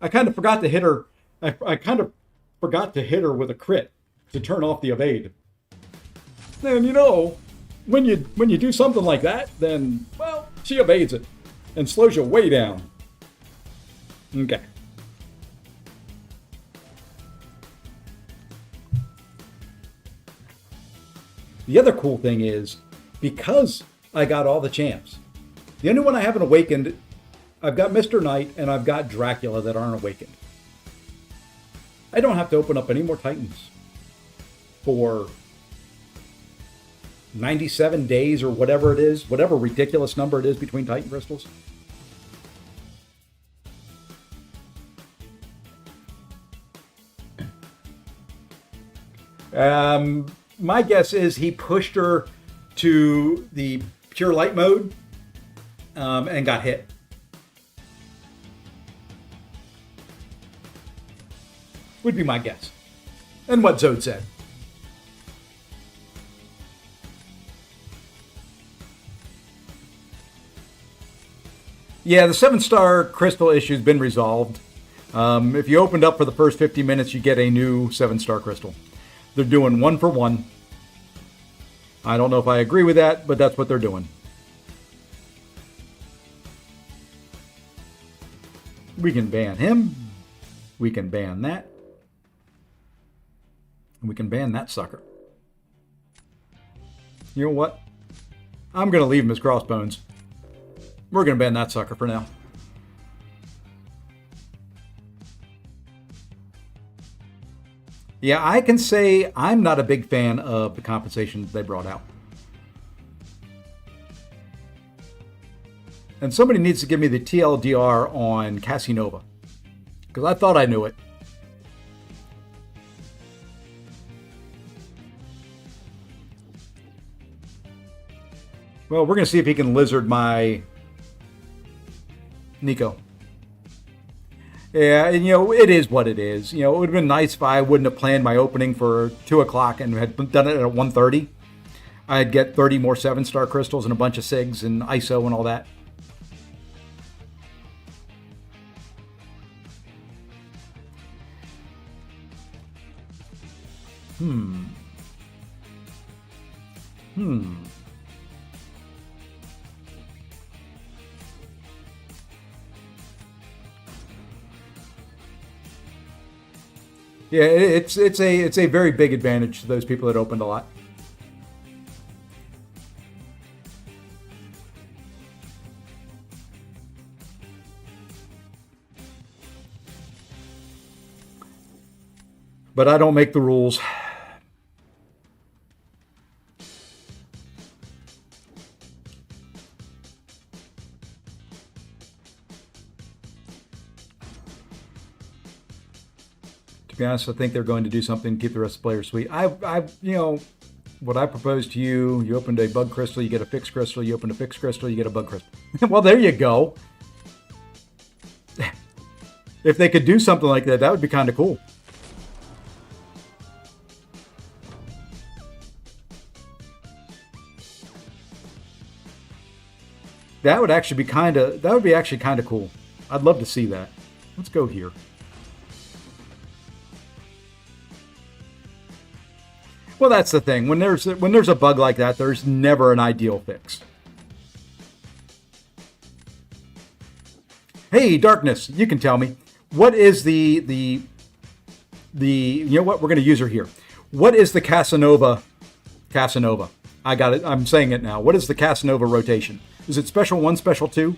I kind of forgot to hit her. I kind of forgot to hit her with a crit to turn off the evade. And you know, when you do something like that, then well, she evades it and slows you way down. Okay. The other cool thing is, because I got all the champs, the only one I haven't awakened, I've got Mr. Knight and I've got Dracula that aren't awakened. I don't have to open up any more Titans for 97 days or whatever it is, whatever ridiculous number it is between Titan crystals. My guess is he pushed her to the pure light mode and got hit. Would be my guess. And what Zode said. Yeah, the 7-star crystal issue's been resolved. If you opened up for the first 50 minutes, you get a new 7-star crystal. They're doing 1 for 1. I don't know if I agree with that, but that's what they're doing. We can ban him. We can ban that. And we can ban that sucker. You know what? I'm going to leave him as Crossbones. We're going to ban that sucker for now. Yeah, I can say I'm not a big fan of the compensation they brought out. And somebody needs to give me the TLDR on Casanova, because I thought I knew it. Well, we're going to see if he can lizard my Nico. Yeah, and it is what it is. It would have been nice if I wouldn't have planned my opening for 2 o'clock and had done it at 1:30. I'd get 30 more 7-star crystals and a bunch of SIGs and ISO and all that. Hmm. Yeah, it's a very big advantage to those people that opened a lot. But I don't make the rules. To be honest, I think they're going to do something to keep the rest of the players sweet. What I propose to you, you opened a bug crystal, you get a fixed crystal, you open a fixed crystal, you get a bug crystal. Well, there you go. If they could do something like that, that would be kind of cool. That would actually be kind of cool. I'd love to see that. Let's go here. Well, that's the thing. When there's a bug like that, there's never an ideal fix. Hey, Darkness, you can tell me, what is the what, we're going to use her here. What is the Casanova? I got it. I'm saying it now. What is the Casanova rotation? Is it special 1, special 2?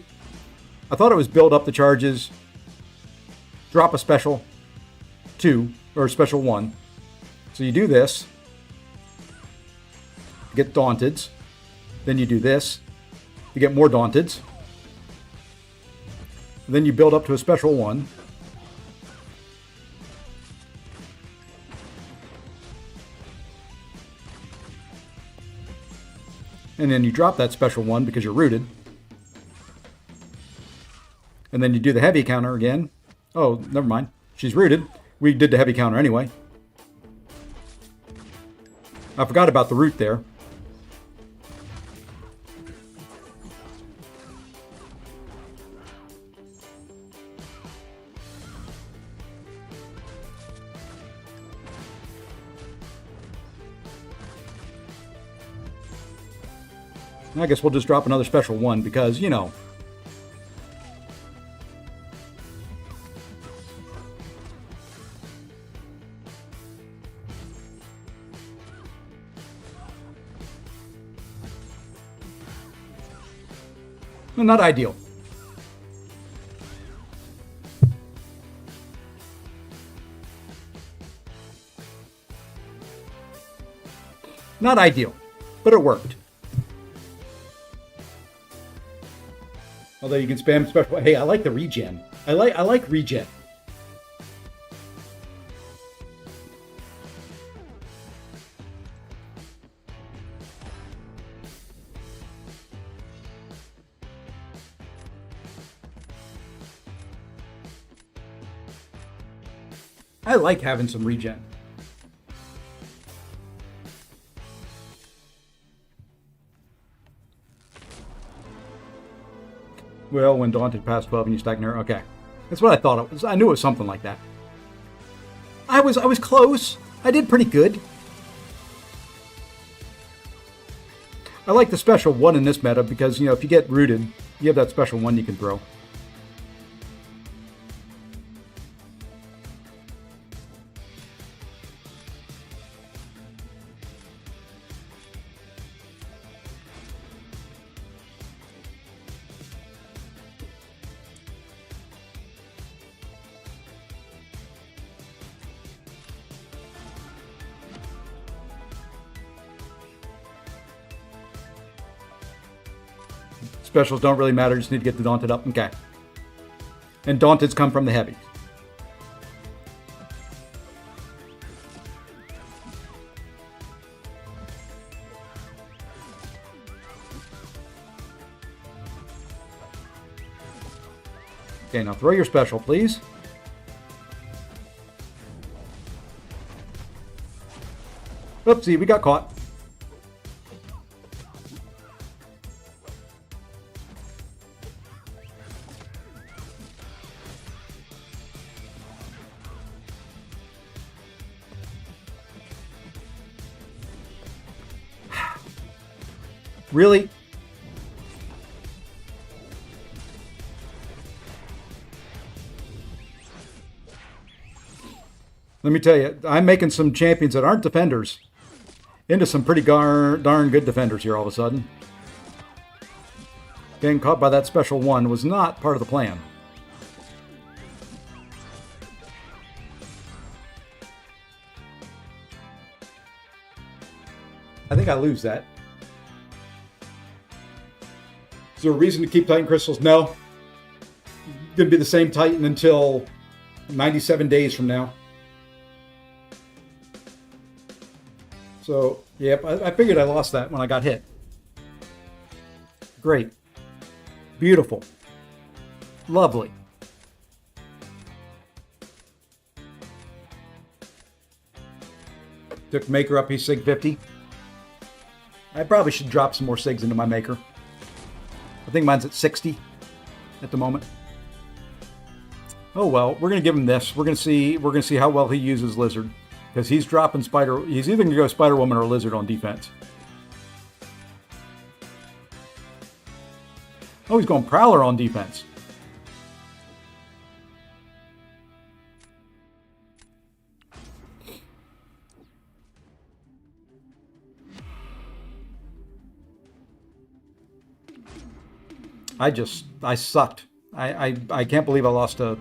I thought it was build up the charges, drop a special 2 or special 1. So you do this, get Daunteds. Then you do this, you get more Daunteds. Then you build up to a special 1. And then you drop that special 1 because you're rooted. And then you do the heavy counter again. Oh, never mind. She's rooted. We did the heavy counter anyway. I forgot about the root there. I guess we'll just drop another special 1 because, well, not ideal. Not ideal, but it worked. Although you can spam special. Hey, I like the regen. I like regen. I like having some regen. Well, when Daunted passed 12 and you stack near, okay. That's what I thought it was. I knew it was something like that. I was close. I did pretty good. I like the special 1 in this meta because, if you get rooted, you have that special 1 you can throw. Specials don't really matter, just need to get the Daunted up. Okay. And Daunteds come from the heavies. Okay, now throw your special, please. Oopsie, we got caught. Really? Let me tell you, I'm making some champions that aren't defenders into some pretty darn good defenders here all of a sudden. Getting caught by that special one was not part of the plan. I think I lose that. Is there a reason to keep Titan crystals? No. Going to be the same Titan until 97 days from now. So, yep, I figured I lost that when I got hit. Great. Beautiful. Lovely. Took Maker up, he's Sig 50. I probably should drop some more Sigs into my Maker. I think mine's at 60 at the moment. Oh well, we're gonna give him this. We're gonna see how well he uses Lizard. Because he's dropping Spider. He's either gonna go Spider Woman or Lizard on defense. Oh, he's going Prowler on defense. I sucked. I can't believe I lost a...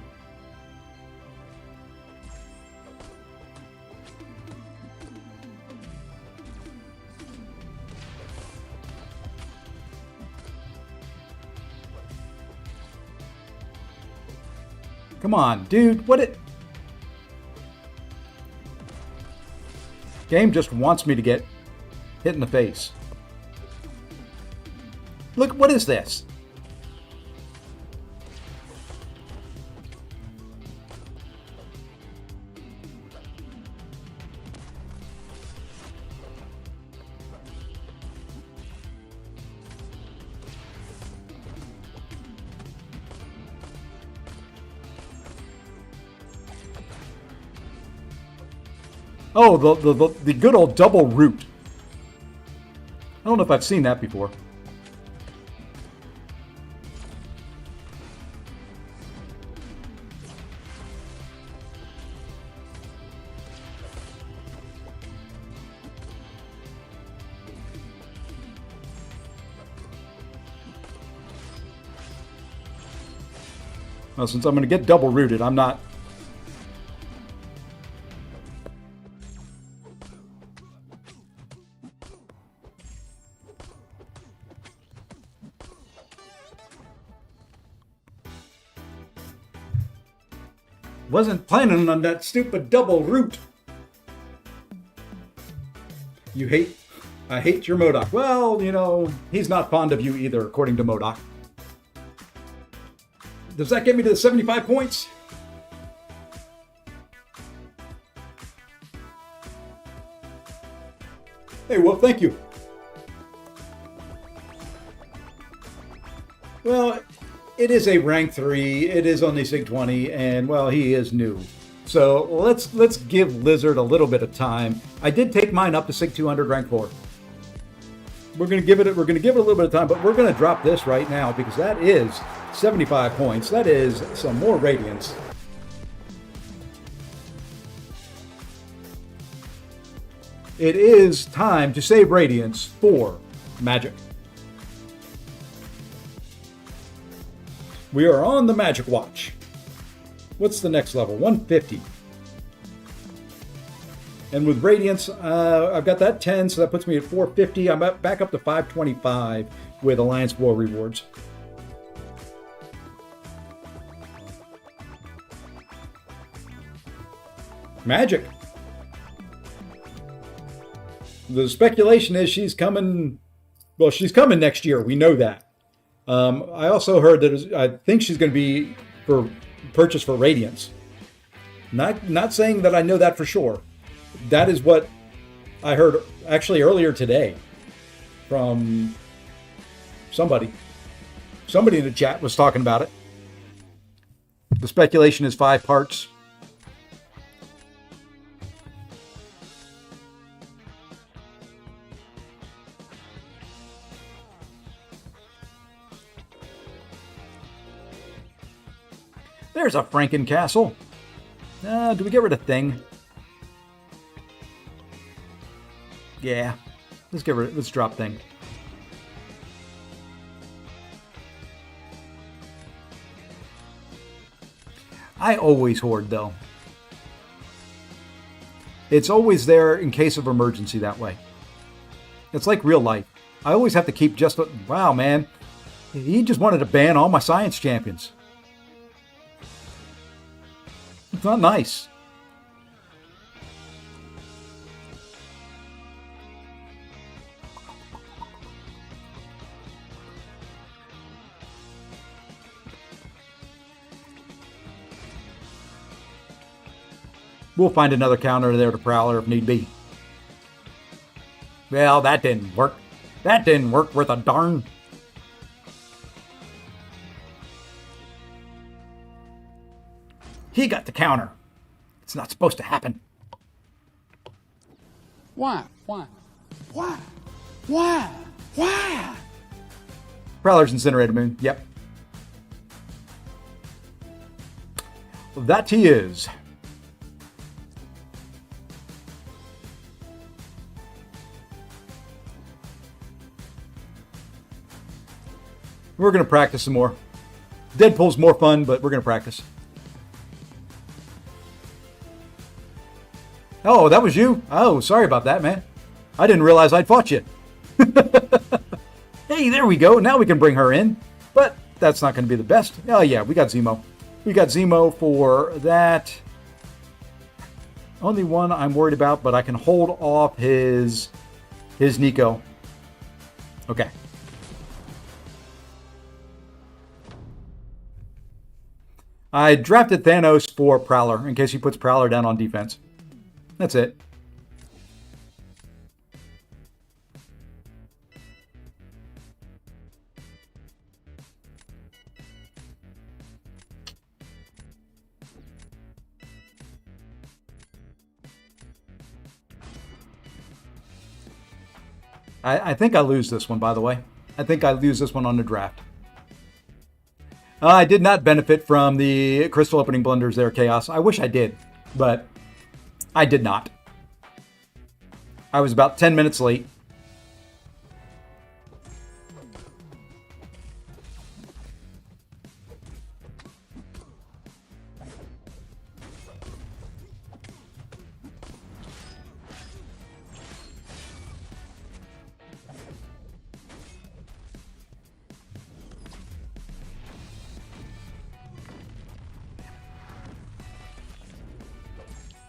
Come on, dude. What it... Game just wants me to get hit in the face. Look, what is this? Oh, the good old double root. I don't know if I've seen that before. Well, since I'm going to get double rooted, I'm not... Wasn't planning on that stupid double root. You hate... I hate your MCOC. Well, you know, he's not fond of you either, according to MCOC. Does that get me to the 75 points? Hey, well, thank you. Well, it is a rank 3. It is only Sig 20, and well, he is new. So let's give Lizard a little bit of time. I did take mine up to Sig 200 rank 4. We're gonna give it a little bit of time, but we're gonna drop this right now because that is 75 points. That is some more Radiance. It is time to save Radiance for Magic. We are on the Magic Watch. What's the next level? 150. And with Radiance, I've got that 10, so that puts me at 450. I'm back up to 525 with Alliance War rewards. Magic. The speculation is she's coming. Well, she's coming next year. We know that. I also heard that I think she's going to be for purchase for Radiance. Not saying that I know that for sure. That is what I heard actually earlier today from somebody. Somebody in the chat was talking about it. The speculation is 5 parts. There's a Franken castle. Do we get rid of Thing? Yeah. Let's drop Thing. I always hoard, though. It's always there in case of emergency that way. It's like real life. I always have to keep just... Wow, man. He just wanted to ban all my science champions. It's not nice. We'll find another counter there to Prowler if need be. Well, that didn't work. That didn't work worth a darn. He got the counter. It's not supposed to happen. Why? Prowler's incinerated moon. Yep. Well, that he is. We're going to practice some more. Deadpool's more fun, but we're going to practice. Oh, that was you? Oh, sorry about that, man. I didn't realize I'd fought you. Hey, there we go. Now we can bring her in. But that's not going to be the best. Oh, yeah, we got Zemo. We got Zemo for that. Only one I'm worried about, but I can hold off his Nico. Okay. I drafted Thanos for Prowler in case he puts Prowler down on defense. That's it. I think I lose this one, by the way. I think I lose this one on the draft. I did not benefit from the crystal opening blunders there, Chaos. I wish I did, but I did not. I was about 10 minutes late.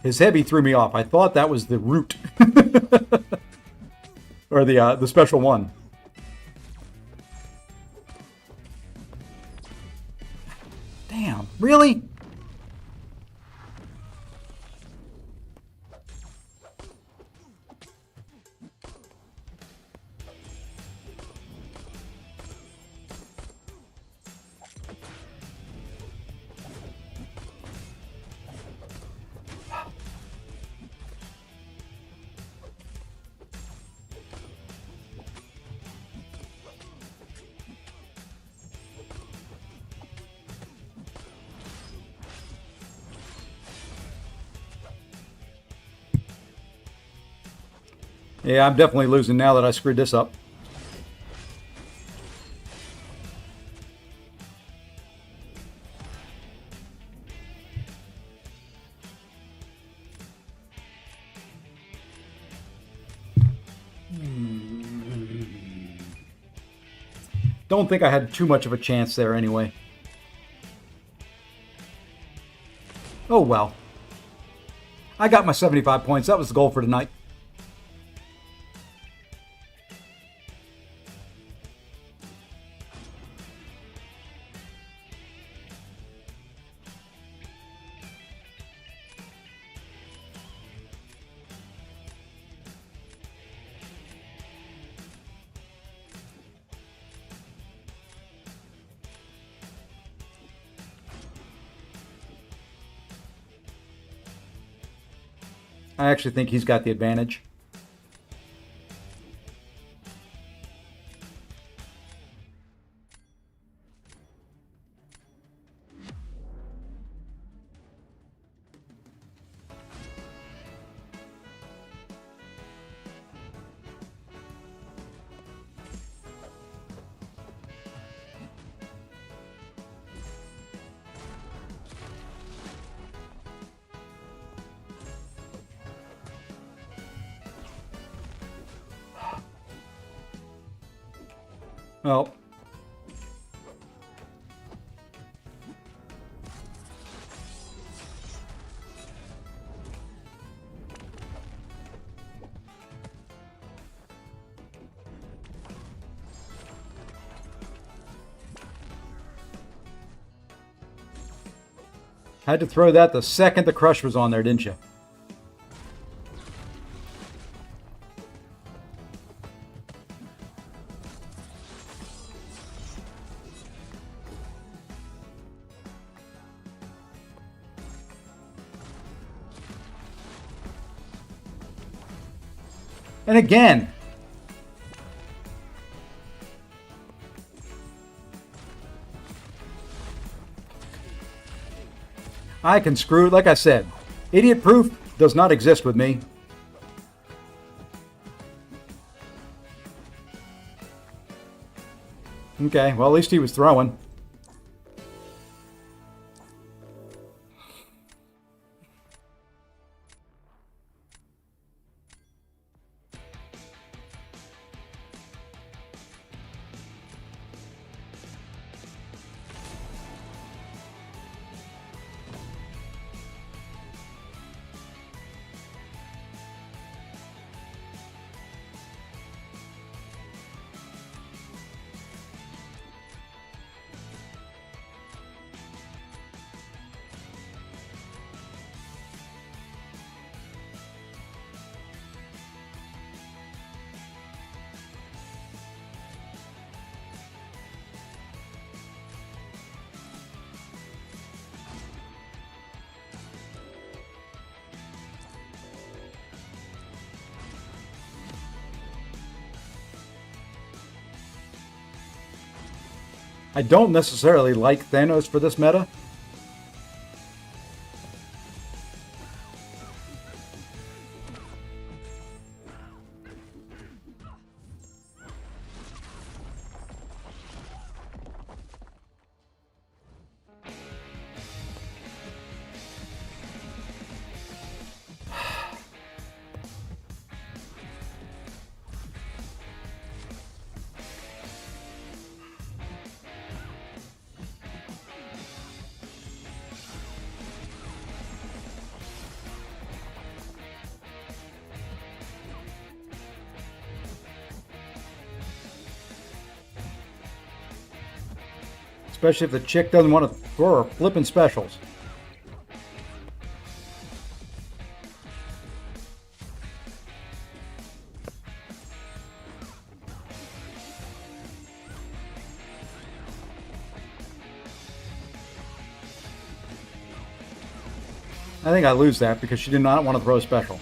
His heavy threw me off. I thought that was the root. Or the special one. Damn, really? Yeah, I'm definitely losing now that I screwed this up. Don't think I had too much of a chance there anyway. Oh well. I got my 75 points. That was the goal for tonight. I actually think he's got the advantage. Well, had to throw that the second the crush was on there, didn't you? And again. I can screw it. Like I said, idiot proof does not exist with me. Okay, well, at least he was throwing. I don't necessarily like Thanos for this meta. Especially if the chick doesn't want to throw her flipping specials. I think I lose that because she did not want to throw a special.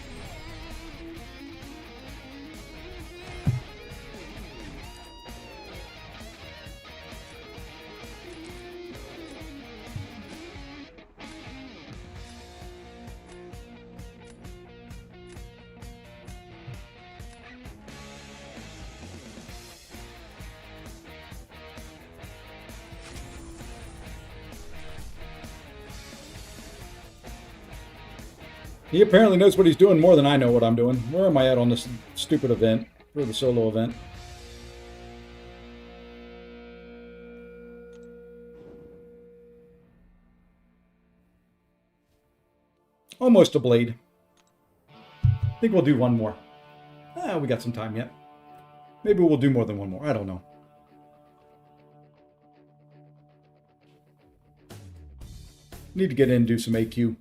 He apparently knows what he's doing more than I know what I'm doing. Where am I at on this stupid event? For the solo event. Almost a blade. I think we'll do one more. We got some time yet. Maybe we'll do more than one more. I don't know. Need to get in and do some AQ.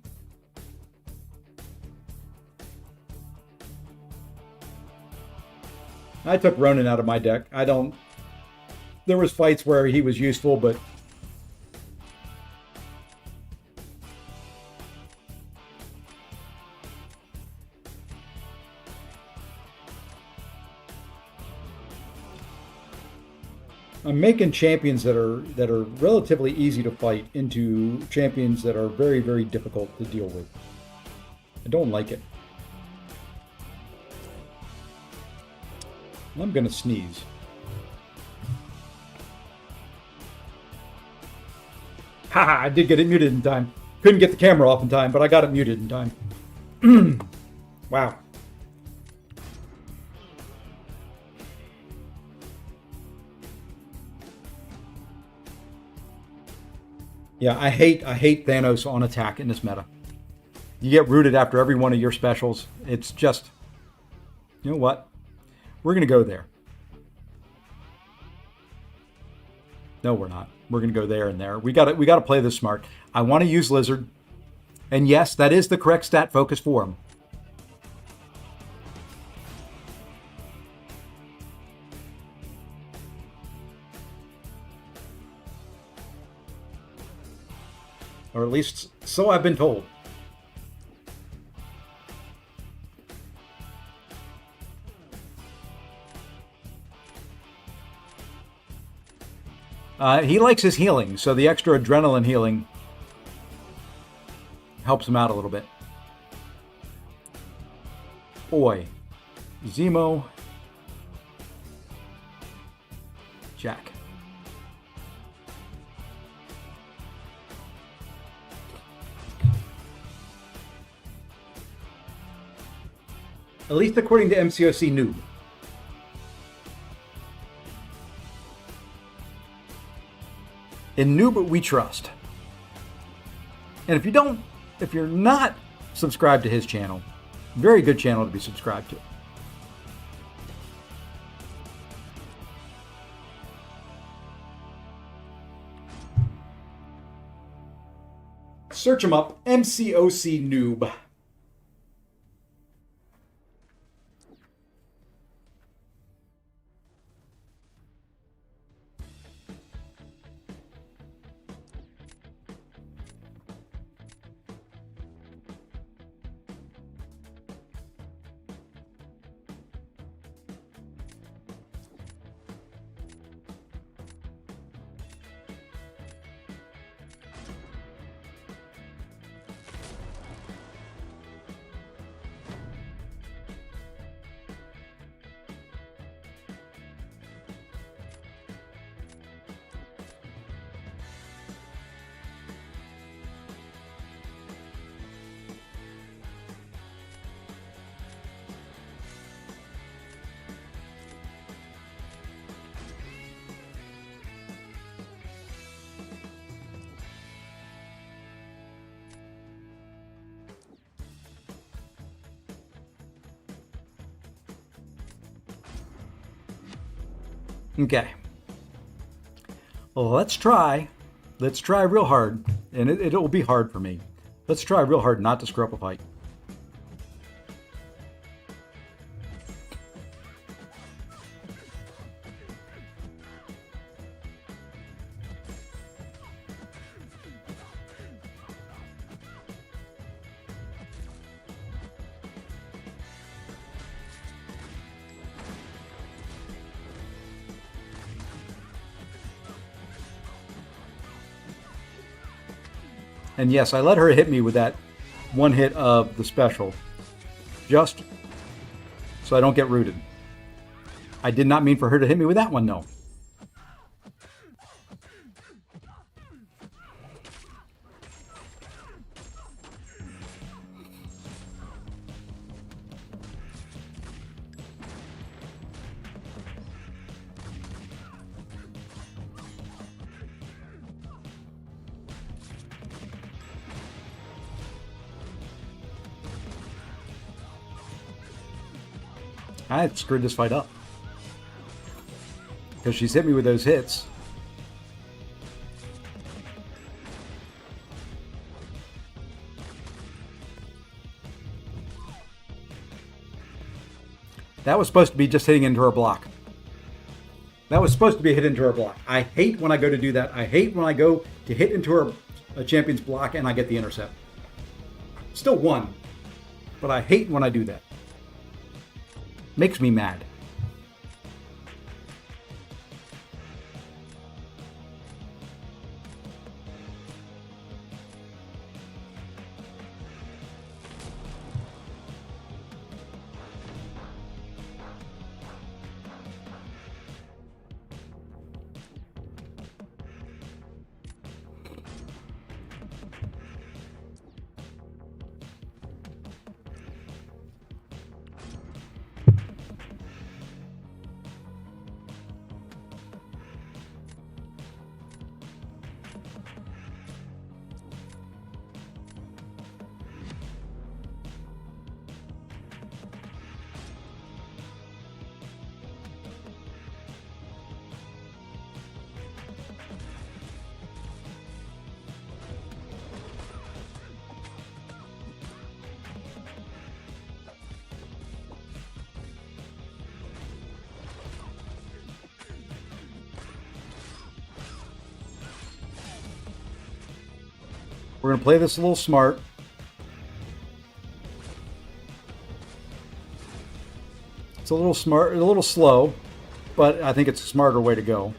I took Ronin out of my deck. I don't... There was fights where he was useful, but... I'm making champions that are relatively easy to fight into champions that are very, very difficult to deal with. I don't like it. I'm gonna sneeze. Haha, I did get it muted in time. Couldn't get the camera off in time, but I got it muted in time. Wow. Yeah, I hate Thanos on attack in this meta. You get rooted after every one of your specials. It's just, you know what? We're gonna go there. No, we're not. We're gonna go there and there. We gotta play this smart. I want to use Lizard, and yes, that is the correct stat focus for him. Or at least so I've been told. He likes his healing, so the extra adrenaline healing helps him out a little bit. Boy, Zemo, Jack. At least according to MCOC Noob. In Noob we trust. And if you're not subscribed to his channel, very good channel to be subscribed to. Search him up, MCOC Noob. Okay. Well, let's try. Let's try real hard. And it'll be hard for me. Let's try real hard not to screw up a fight. And yes, I let her hit me with that one hit of the special, just so I don't get rooted. I did not mean for her to hit me with that one, no. I screwed this fight up. Because she's hit me with those hits. That was supposed to be just hitting into her block. That was supposed to be a hit into her block. I hate when I go to do that. I hate when I go to hit into her a champion's block and I get the intercept. Still won. But I hate when I do that. Makes me mad. We're going to play this a little smart. It's a little smart, a little slow, but I think it's a smarter way to go.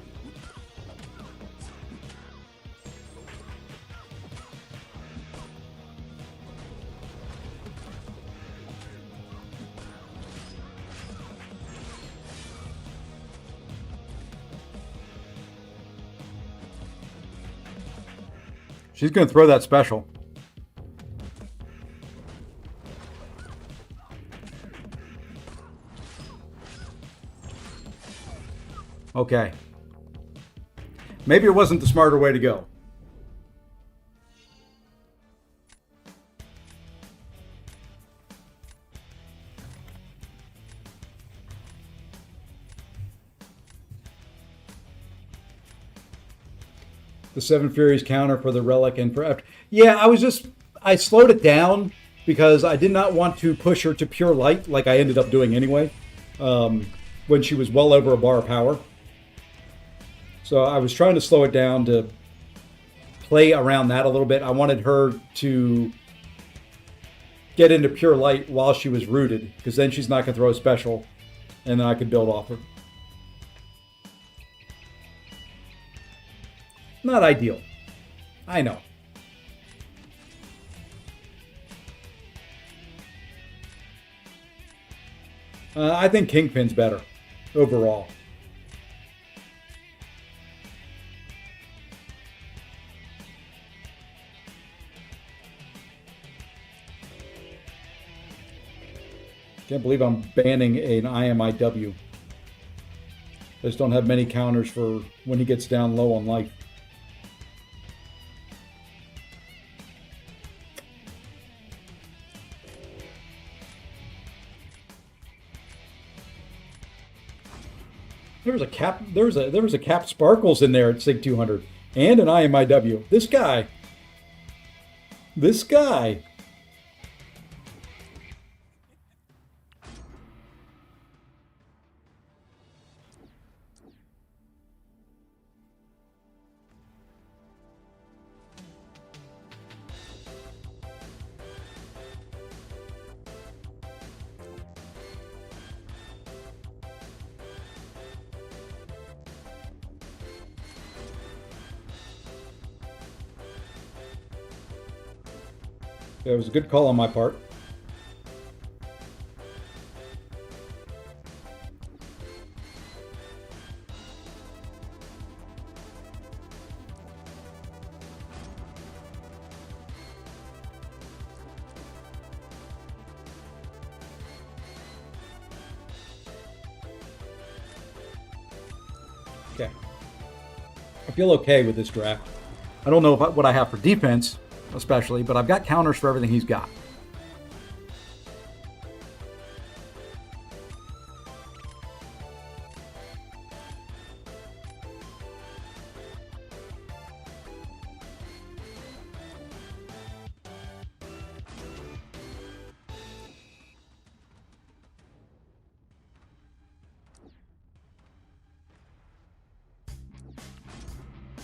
She's going to throw that special. Okay. Maybe it wasn't the smarter way to go. The Seven Furies counter for the relic and for after. Yeah, I slowed it down because I did not want to push her to pure light like I ended up doing anyway, when she was well over a bar of power. So I was trying to slow it down to play around that a little bit. I wanted her to get into pure light while she was rooted, because then she's not going to throw a special, and then I could build off her. Not ideal. I know. I think Kingpin's better overall. Can't believe I'm banning an IMIW. I just don't have many counters for when he gets down low on life. There was a cap. There was a cap sparkles in there at Sig 200 and an IMIW. This guy. It was a good call on my part. Okay. I feel okay with this draft. I don't know what I have for defense, especially, but I've got counters for everything he's got.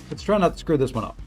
Let's try not to screw this one up.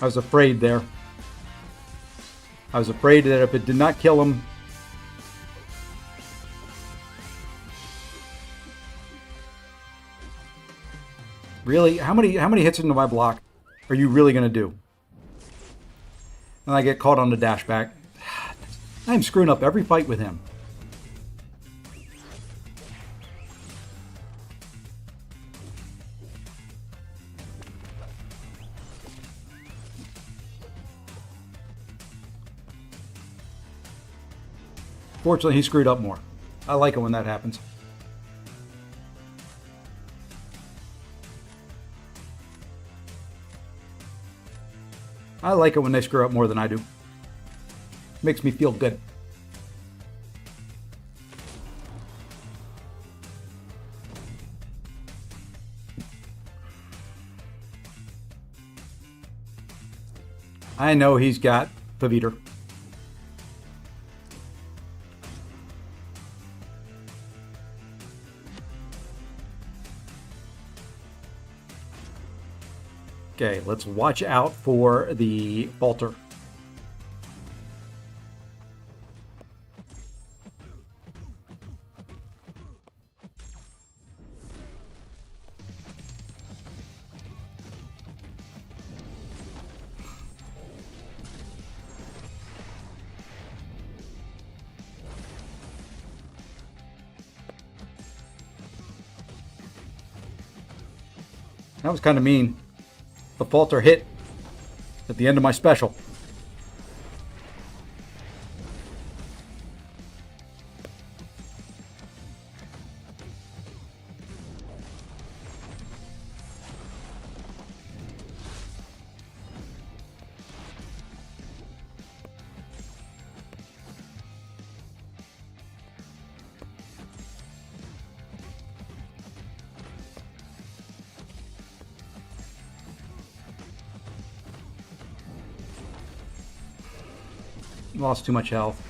I was afraid there. I was afraid that if it did not kill him, really, how many hits into my block are you really going to do? And I get caught on the dash back. I'm screwing up every fight with him. Fortunately, he screwed up more. I like it when that happens. I like it when they screw up more than I do. Makes me feel good. I know he's got Paviter. Okay, let's watch out for the falter. That was kind of mean. The falter hit at the end of my special. Lost too much health.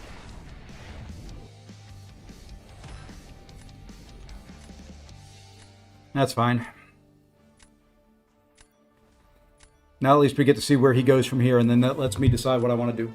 That's fine. Now at least we get to see where he goes from here, and then that lets me decide what I want to do.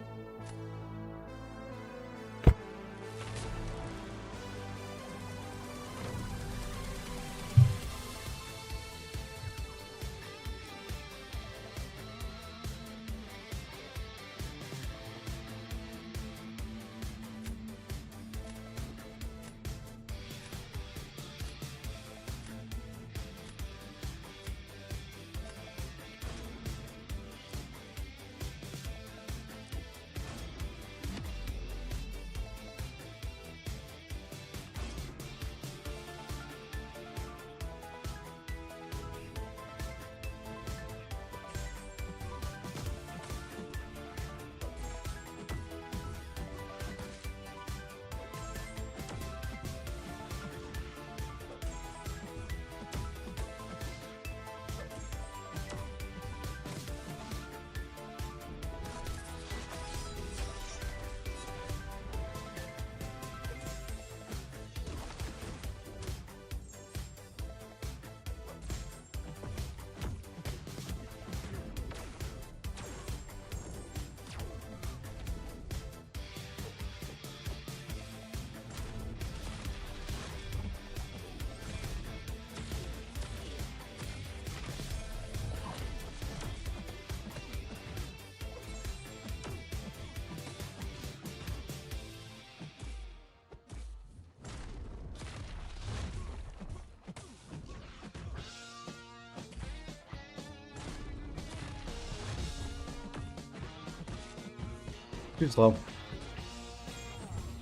Too slow.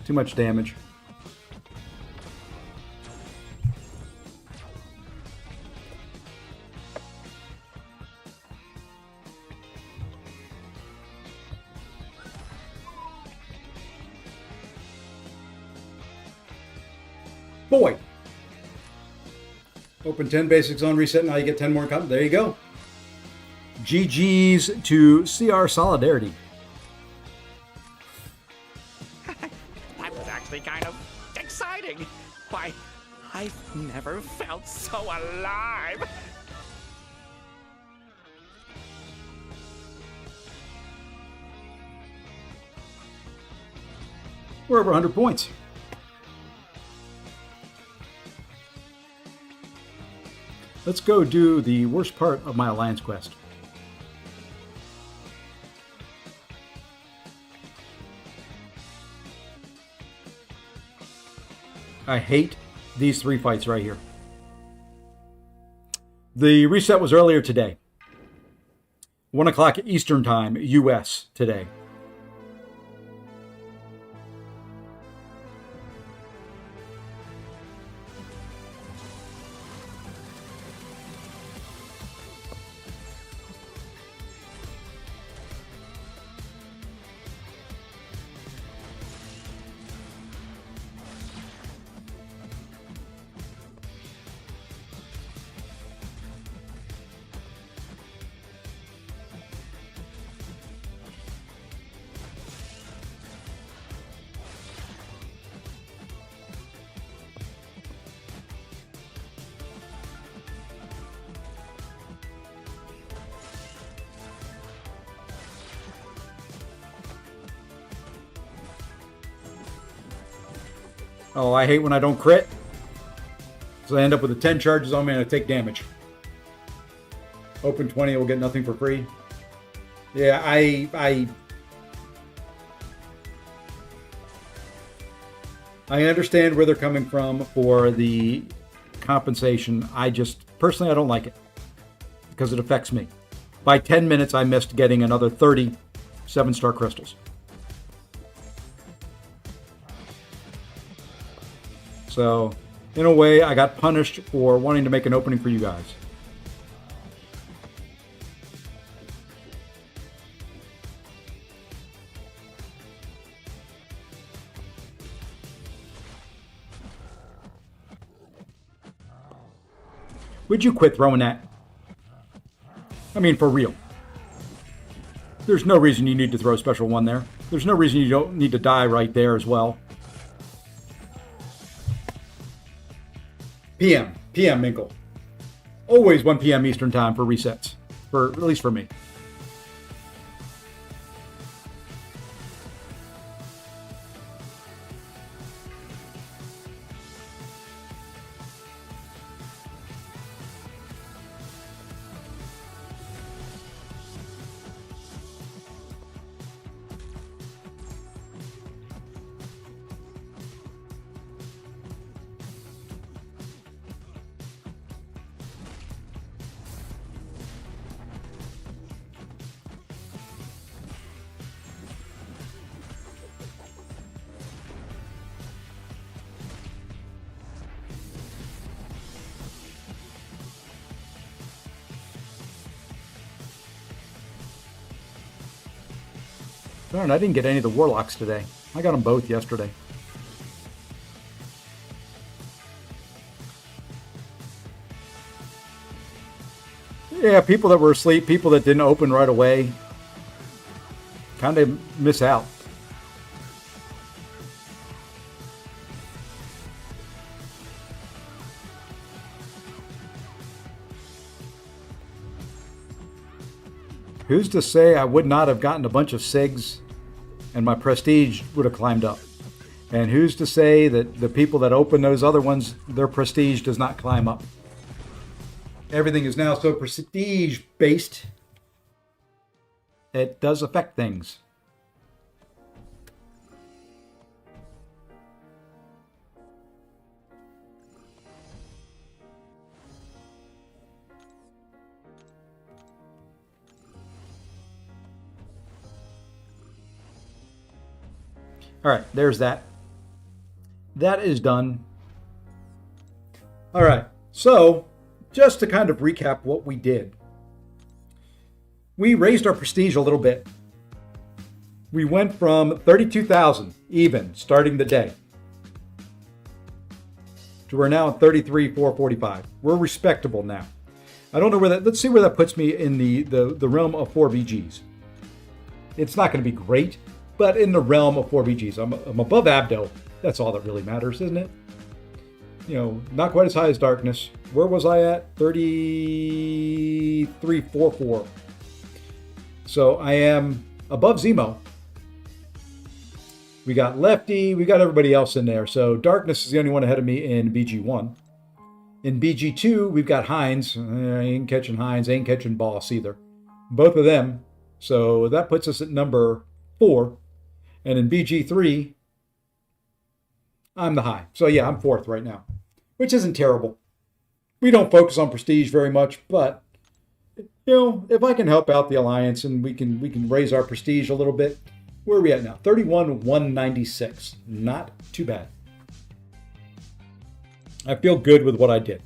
Too much damage. Boy! Open 10 basic zone reset. Now you get 10 more income. There you go. GG's to CR Solidarity. That was actually kind of exciting. Why, I've never felt so alive. We're over 100 points. Let's go do the worst part of my Alliance quest. I hate these 3 fights right here. The reset was earlier today. 1 o'clock Eastern Time, US today. Oh, I hate when I don't crit. So I end up with the 10 charges on me and I take damage. Open 20, we'll get nothing for free. Yeah, I understand where they're coming from for the compensation. I just, personally, I don't like it because it affects me. By 10 minutes, I missed getting another 30 7-star crystals. So, in a way, I got punished for wanting to make an opening for you guys. Would you quit throwing that? I mean, for real. There's no reason you need to throw a special one there. There's no reason you don't need to die right there as well. PM Minkle. Always 1 p.m. Eastern time for resets. At least for me. Darn, I didn't get any of the warlocks today. I got them both yesterday. Yeah, people that were asleep, people that didn't open right away, kind of miss out. Who's to say I would not have gotten a bunch of SIGs and my prestige would have climbed up? And who's to say that the people that open those other ones, their prestige does not climb up? Everything is now so prestige based. It does affect things. All right, there's that. That is done. All right, so just to kind of recap what we did. We raised our prestige a little bit. We went from 32,000 even starting the day to we're now at 33,445. We're respectable now. I don't know where that, let's see where that puts me in the realm of 4 VGs. It's not going to be great, but in the realm of 4 VGs. I'm above Abdo. That's all that really matters, isn't it? You know, not quite as high as Darkness. Where was I at? 33,44. So I am above Zemo. We got Lefty. We got everybody else in there. So Darkness is the only one ahead of me in BG1. In BG2, we've got Hines. I ain't catching Hines. Ain't catching Boss either. Both of them. So that puts us at number 4. And in BG3, I'm the high. So yeah, I'm 4th right now, which isn't terrible. We don't focus on prestige very much, but you know, if I can help out the Alliance and we can raise our prestige a little bit, where are we at now? 31,196. Not too bad. I feel good with what I did.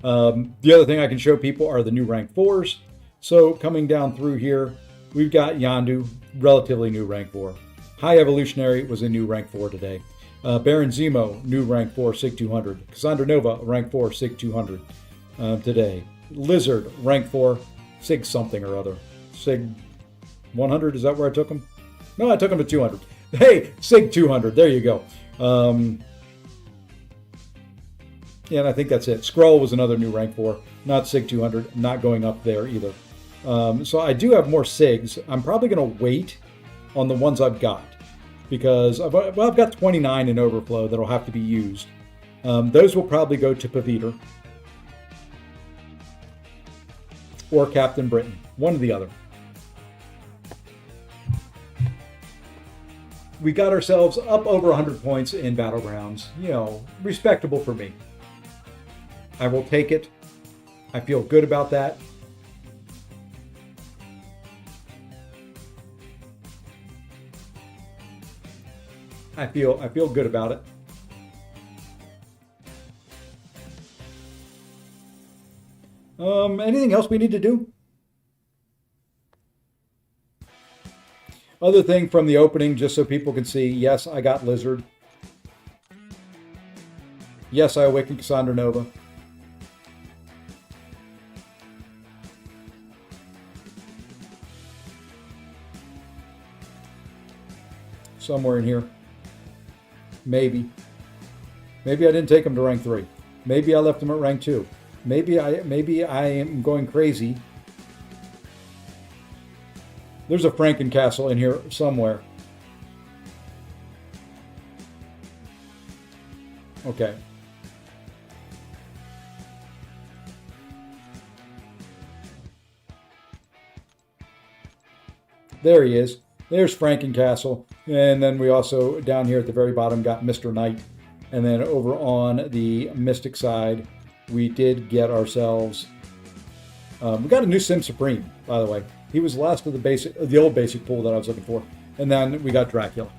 The other thing I can show people are the new rank 4s. So coming down through here, we've got Yandu, relatively new rank 4. High Evolutionary was a new rank 4 today. Baron Zemo, new rank 4, SIG 200. Cassandra Nova, rank 4, SIG 200 today. Lizard, rank 4, SIG something or other. SIG 100, is that where I took him? No, I took him to 200. Hey, SIG 200, there you go. Yeah, and I think that's it. Skrull was another new rank 4, not SIG 200, not going up there either. So I do have more SIGs. I'm probably going to wait on the ones I've got. because I've got 29 in overflow that'll have to be used. Those will probably go to Paviter or Captain Britain, one or the other. We got ourselves up over 100 points in Battlegrounds. You know, respectable for me. I will take it. I feel good about that. I feel good about it. Anything else we need to do? Other thing from the opening, just so people can see, yes, I got Lizard. Yes, I awakened Cassandra Nova. Somewhere in here. Maybe. Maybe I didn't take him to rank 3. Maybe I left him at rank 2. Maybe I am going crazy. There's a Frankencastle in here somewhere. Okay. There he is. There's Frankencastle. And then we also, down here at the very bottom, got Mr. Knight. And then over on the Mystic side, we did get ourselves... we got a new Sim Supreme, by the way. He was last of the old basic pool that I was looking for. And then we got Dracula.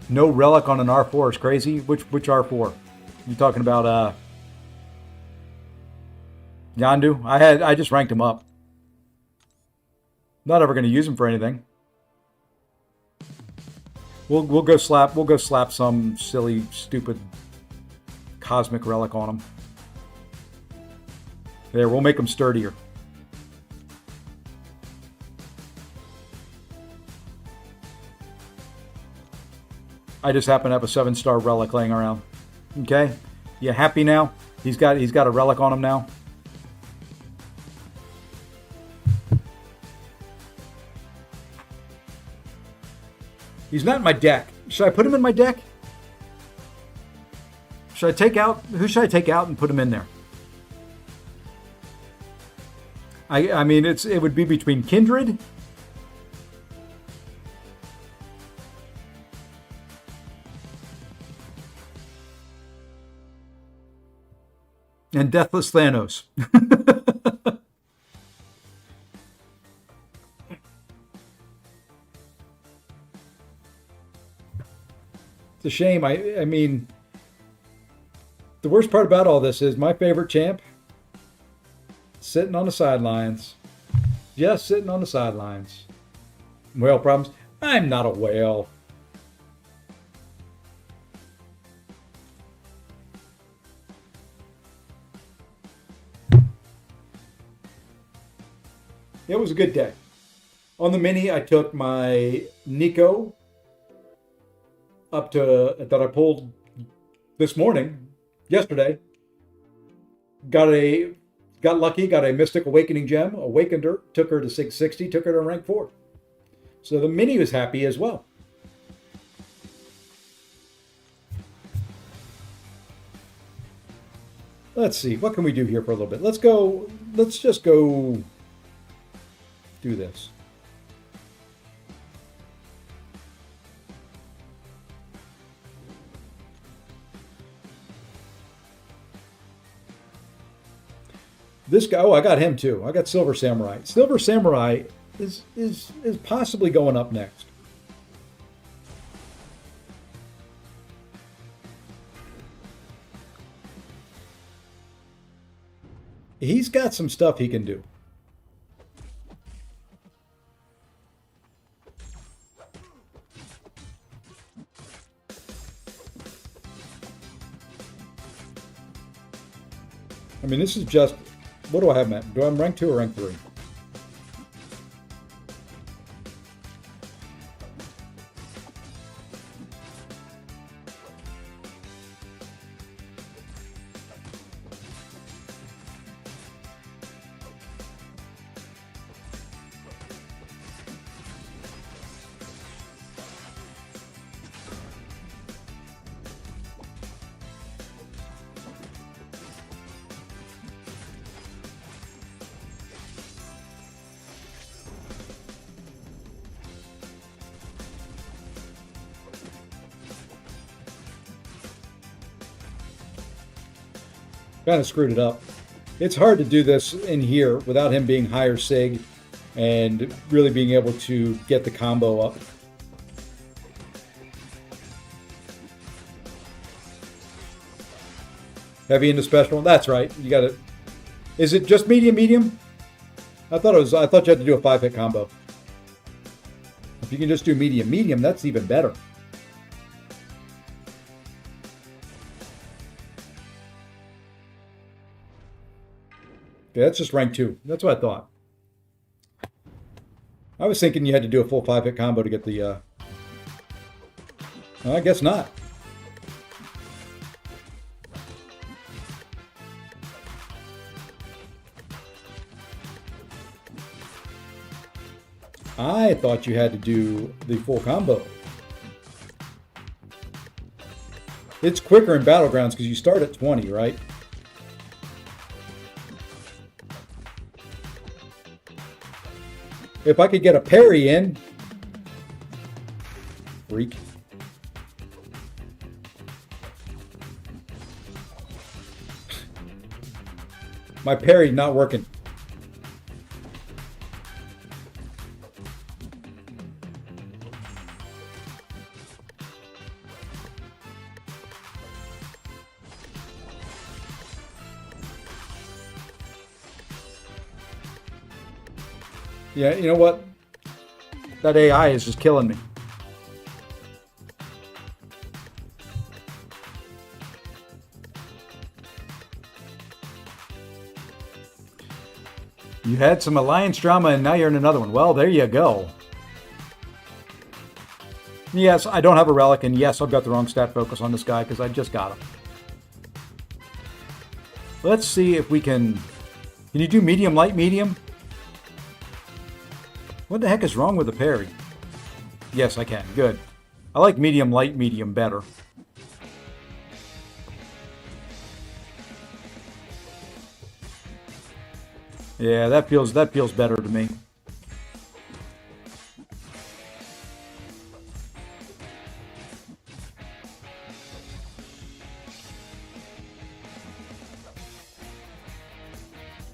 No relic on an R4 is crazy. Which R4? You talking about Yandu? I just ranked him up. Not ever going to use him for anything. We'll go slap some silly, stupid cosmic relic on him. There, we'll make him sturdier. I just happen to have a 7-star relic laying around. Okay, you happy now? He's got a relic on him now. He's not in my deck. Should I put him in my deck? Should I take out? Who should I take out and put him in there? I mean, it would be between Kindred and Deathless Thanos. It's a shame. I mean, the worst part about all this is my favorite champ sitting on the sidelines. Just sitting on the sidelines. Whale problems? I'm not a whale. It was a good day. On the mini, I took my Nico up to, that I pulled this morning, yesterday. Got lucky, got a Mystic Awakening gem, awakened her, took her to 660, took her to rank 4. So the mini was happy as well. Let's see, what can we do here for a little bit? Let's just go do this. This guy, oh, I got him too. I got Silver Samurai. Silver Samurai is possibly going up next. He's got some stuff he can do. I mean, this is just... What do I have, Matt? Do I have rank 2 or rank 3? Kind of screwed it up. It's hard to do this in here without him being higher sig and really being able to get the combo up. Heavy into special. That's right. You got it. Is it just medium? I thought you had to do a 5-hit combo. If you can just do medium, that's even better. Okay, that's just rank 2. That's what I thought. I was thinking you had to do a full 5-hit combo to get the... I guess not. I thought you had to do the full combo. It's quicker in Battlegrounds because you start at 20, right? If I could get a parry in. Freak. My parry not working. Yeah, you know what? That AI is just killing me. You had some alliance drama and now you're in another one. Well, there you go. Yes, I don't have a relic, and yes, I've got the wrong stat focus on this guy because I just got him. Let's see if we can... Can you do medium, light, medium? What the heck is wrong with the parry? Yes, I can. Good. I like medium, light, medium better. Yeah, that feels better to me.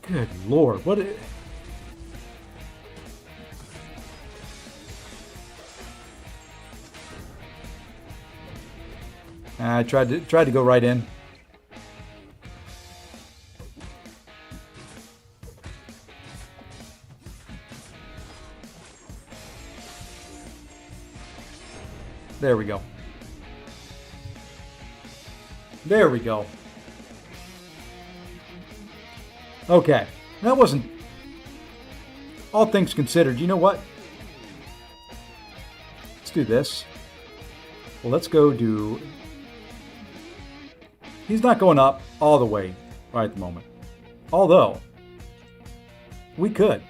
Good Lord, what? I tried to go right in. There we go. There we go. Okay, that wasn't... All things considered, you know what? Let's do this. Well, let's go do... He's not going up all the way right at the moment. Although, we could.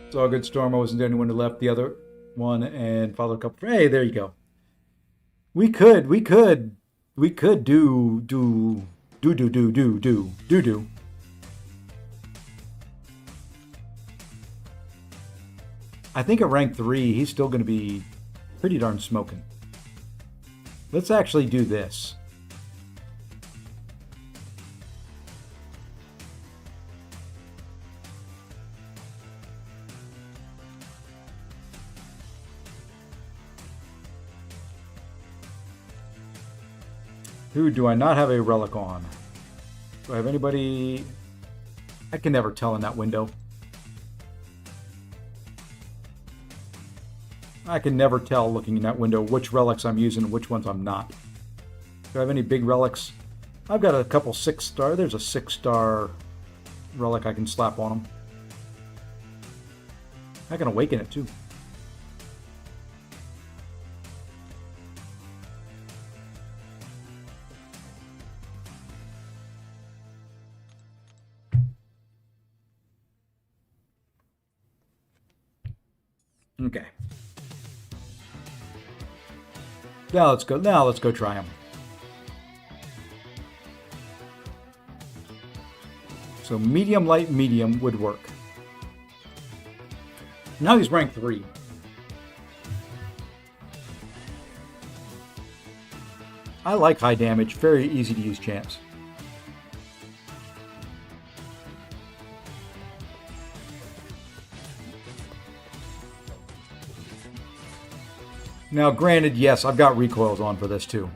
It's all good, Storm. I wasn't the only one who left the other one and followed a couple. Hey, there you go. We could do. I think at rank 3, he's still going to be pretty darn smoking. Let's actually do this. Who do I not have a relic on? Do I have anybody? I can never tell in that window. I can never tell looking in that window which relics I'm using and which ones I'm not. Do I have any big relics? I've got a couple 6-star. There's a 6-star relic I can slap on them. I can awaken it too. Okay. Now let's go try them. So medium, light, medium would work. Now he's rank 3. I like high damage, very easy to use champs. Now granted, yes, I've got recoils on for this too.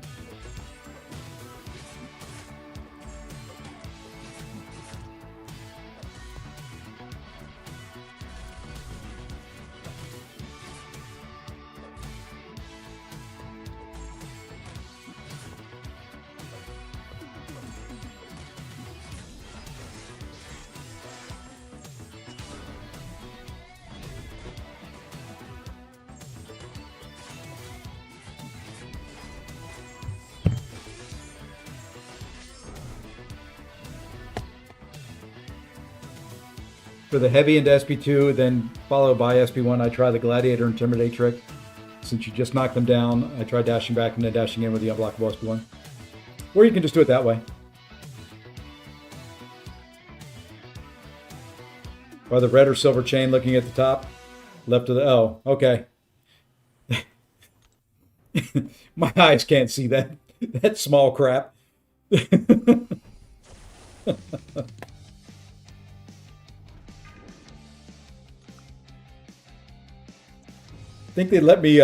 For the heavy into SP2, then followed by SP1, I try the Gladiator Intimidate trick. Since you just knocked them down, I try dashing back and then dashing in with the unblockable SP1. Or you can just do it that way. Or the red or silver chain looking at the top. Left of the... Oh, okay. My eyes can't see that. That small crap. I think they let me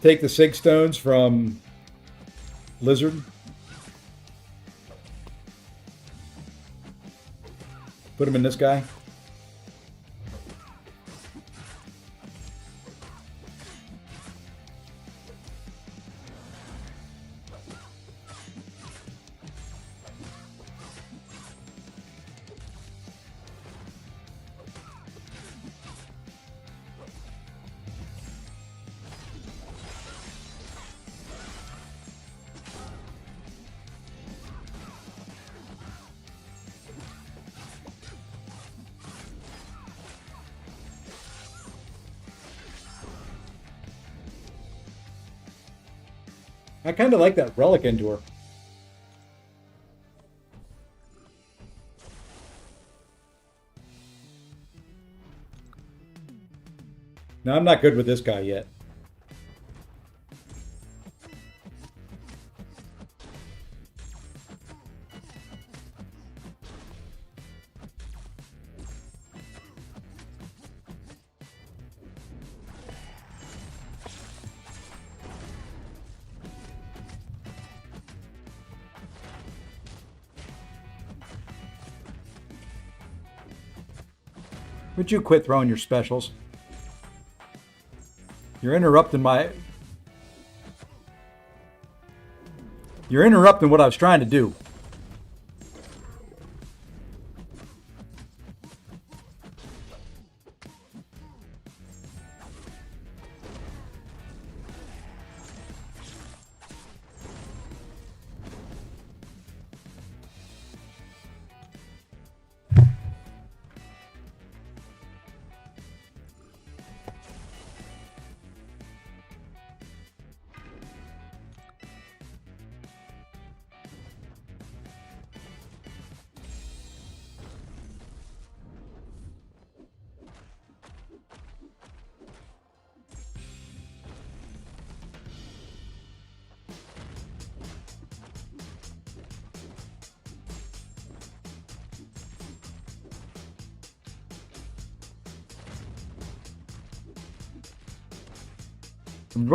take the Sig Stones from Lizard. Put them in this guy. I kind of like that Relic Endure. Now, I'm not good with this guy yet. Would you quit throwing your specials? You're interrupting what I was trying to do.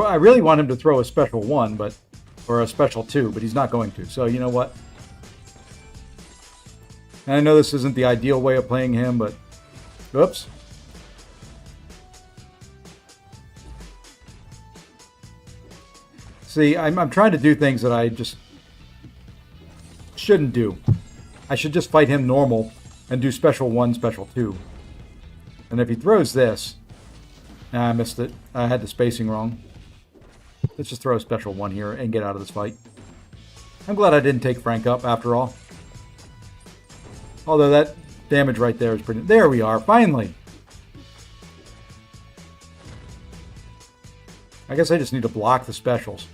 I really want him to throw a special 1, or a special 2, but he's not going to. So you know what? And I know this isn't the ideal way of playing him, but oops. See, I'm trying to do things that I just shouldn't do. I should just fight him normal and do special 1, special 2. And if he throws this... I missed it. I had the spacing wrong. Let's just throw a special 1 here and get out of this fight. I'm glad I didn't take Frank up after all. Although that damage right there is pretty... There we are, finally! I guess I just need to block the specials.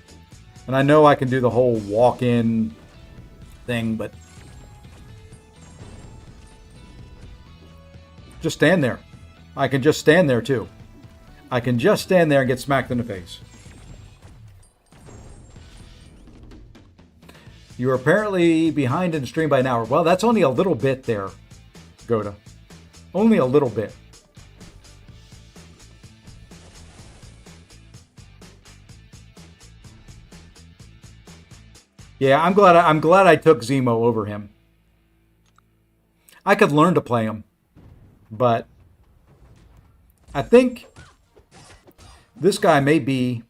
And I know I can do the whole walk-in thing, but Just stand there. I can just stand there too. I can just stand there and get smacked in the face. You're apparently behind in the stream by an hour. Well, that's only a little bit there, Goda. Only a little bit. Yeah, I'm glad I took Zemo over him. I could learn to play him, but I think this guy may be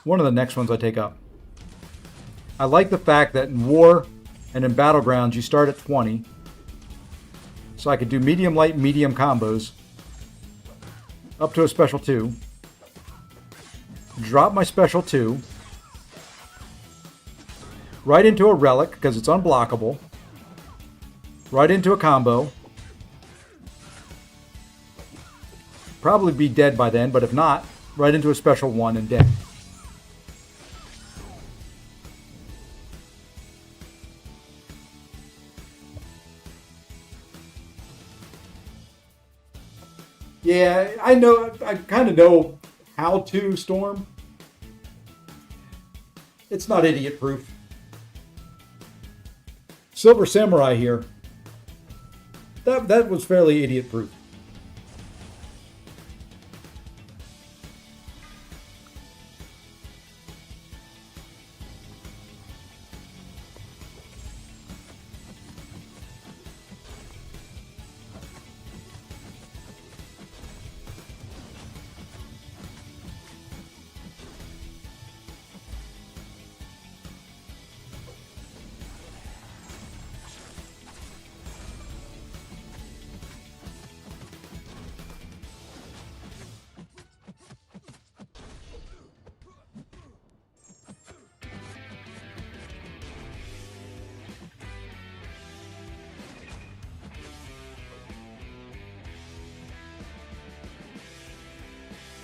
one of the next ones I take up. I like the fact that in War and in Battlegrounds you start at 20. So I could do medium, light, medium combos up to a special 2. Drop my special 2. Right into a relic because it's unblockable. Right into a combo. Probably be dead by then, but if not, right into a special 1 and dead. Yeah, I know. I kind of know how to Storm. It's not idiot proof. Silver Samurai here. That was fairly idiot proof.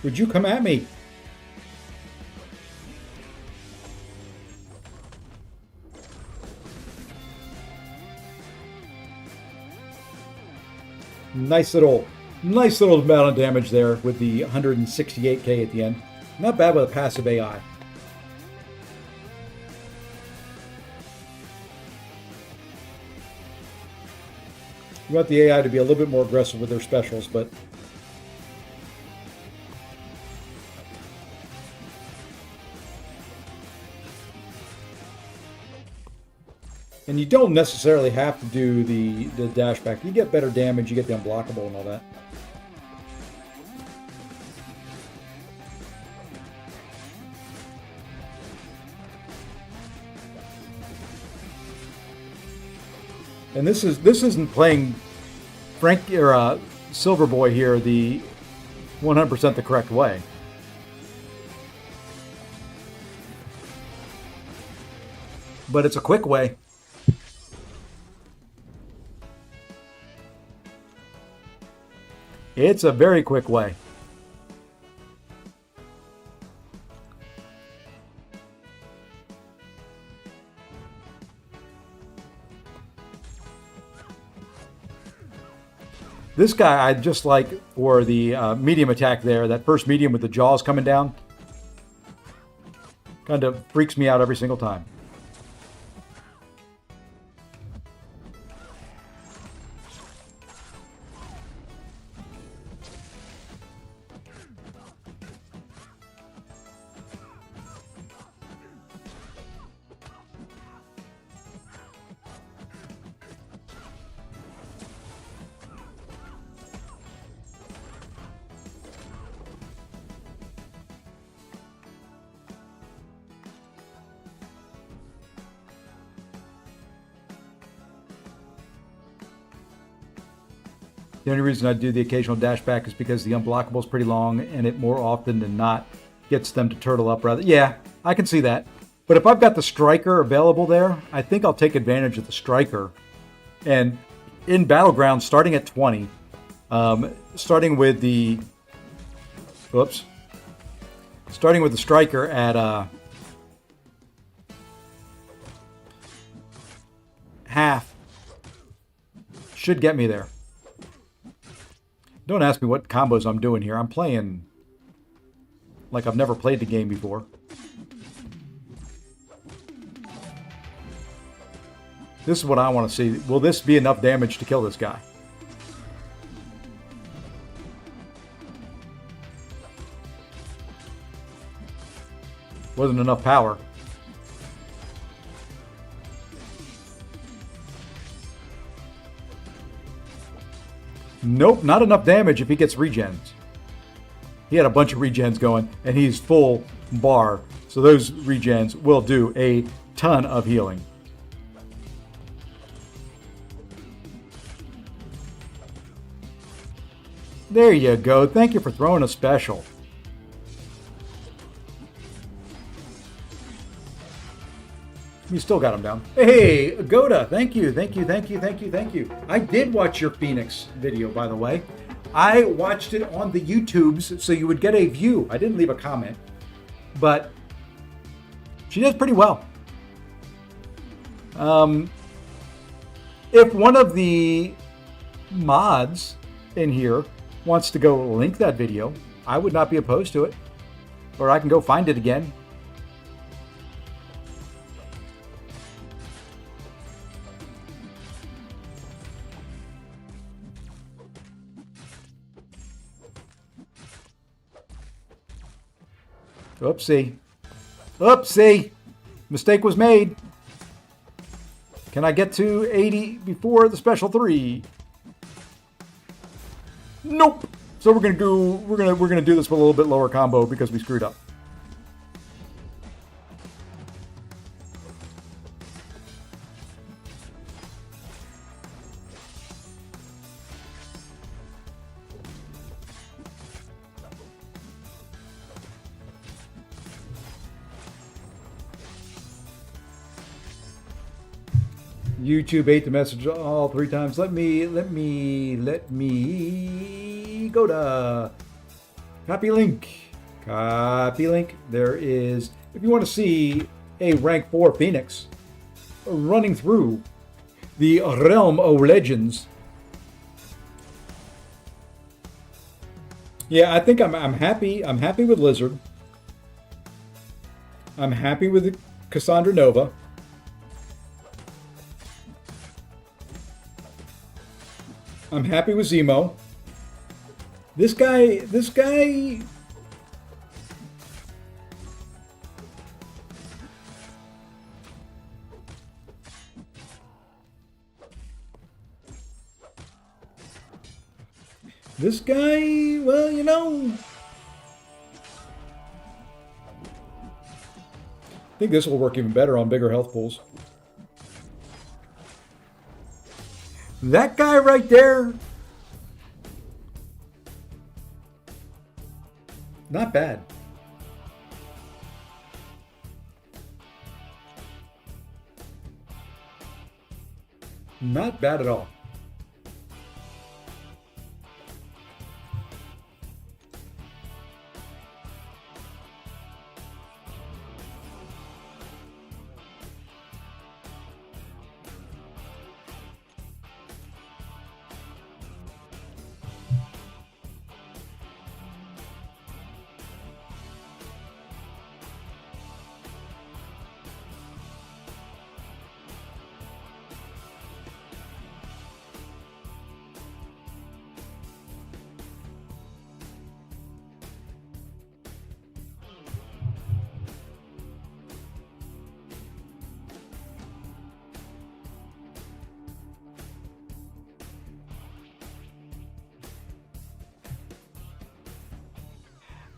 Would you come at me? Nice little amount of damage there with the 168k at the end. Not bad with a passive AI. You want the AI to be a little bit more aggressive with their specials, but and you don't necessarily have to do the dash back. You get better damage, you get the unblockable and all that. And this isn't playing Frank or Silverboy here the 100% the correct way. But it's a quick way. It's a very quick way. This guy I just like for the medium attack there, that first medium with the jaws coming down. Kind of freaks me out every single time. The only reason I do the occasional dash back is because the unblockable is pretty long and it more often than not gets them to turtle up rather. Yeah, I can see that. But if I've got the striker available there, I think I'll take advantage of the striker. And in Battlegrounds, starting at 20, starting with the striker at half, should get me there. Don't ask me what combos I'm doing here. I'm playing like I've never played the game before. This is what I want to see. Will this be enough damage to kill this guy? Wasn't enough power. Nope, not enough damage if he gets regens. He had a bunch of regens going, and he's full bar. So those regens will do a ton of healing. There you go. Thank you for throwing a special. We still got him down. Hey, Goda, thank you, thank you, thank you, thank you, thank you. I did watch your Phoenix video, by the way. I watched it on the YouTubes so you would get a view. I didn't leave a comment, but she does pretty well. If one of the mods in here wants to go link that video, I would not be opposed to it. Or I can go find it again. Oopsie. Oopsie. Mistake was made. Can I get to 80 before the special 3? Nope. So we're gonna do this with a little bit lower combo because we screwed up. YouTube ate the message all 3 times. Let me go to copy link. Copy link. There is, if you want to see a rank 4 Phoenix running through the realm of legends. Yeah, I think I'm happy. I'm happy with Lizard. I'm happy with Cassandra Nova. I'm happy with Zemo. This guy. This guy well, you know, I think this will work even better on bigger health pools. That guy right there, not bad. Not bad at all.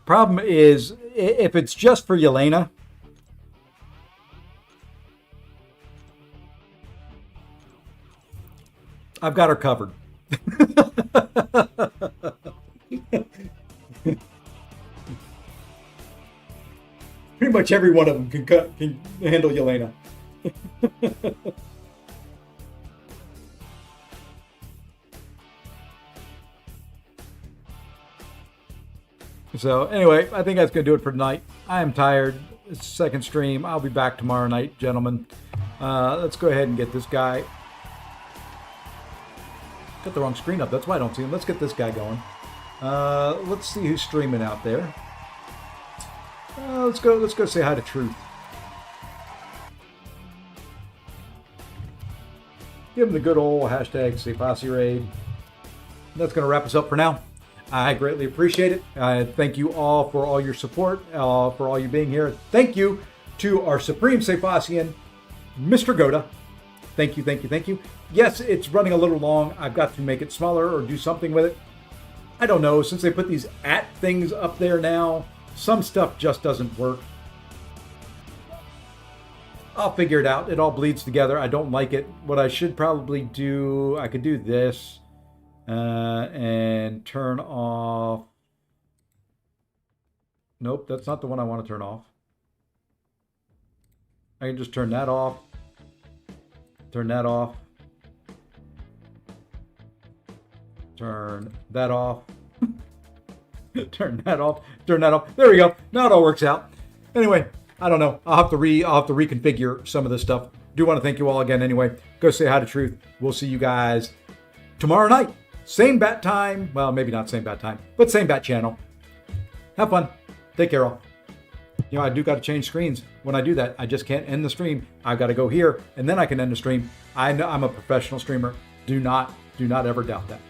Problem is, if it's just for Yelena, I've got her covered. Pretty much every one of them can handle Yelena. So anyway, I think that's going to do it for tonight. I am tired. It's the second stream. I'll be back tomorrow night, gentlemen. Let's go ahead and get this guy. Got the wrong screen up. That's why I don't see him. Let's get this guy going. Let's see who's streaming out there. Let's go say hi to Truth. Give him the good old hashtag Seposse Raid. That's going to wrap us up for now. I greatly appreciate it. Thank you all for all your support, for all you being here. Thank you to our Supreme Sepossian, Mr. Goda. Thank you, thank you, thank you. Yes, it's running a little long. I've got to make it smaller or do something with it. I don't know. Since they put these @ things up there now, some stuff just doesn't work. I'll figure it out. It all bleeds together. I don't like it. What I should probably do, I could do this and turn off. Nope, that's not the one I want to turn off. I can just turn that off. Turn that off. Turn that off. Turn that off. Turn that off. There we go. Now it all works out. Anyway, I don't know. I'll have to reconfigure some of this stuff. Do want to thank you all again anyway. Go say hi to Truth. We'll see you guys tomorrow night. Same bat time. Well, maybe not same bat time, but same bat channel. Have fun. Take care all. You know, I do got to change screens. When I do that, I just can't end the stream. I've got to go here and then I can end the stream. I'm a professional streamer. Do not ever doubt that.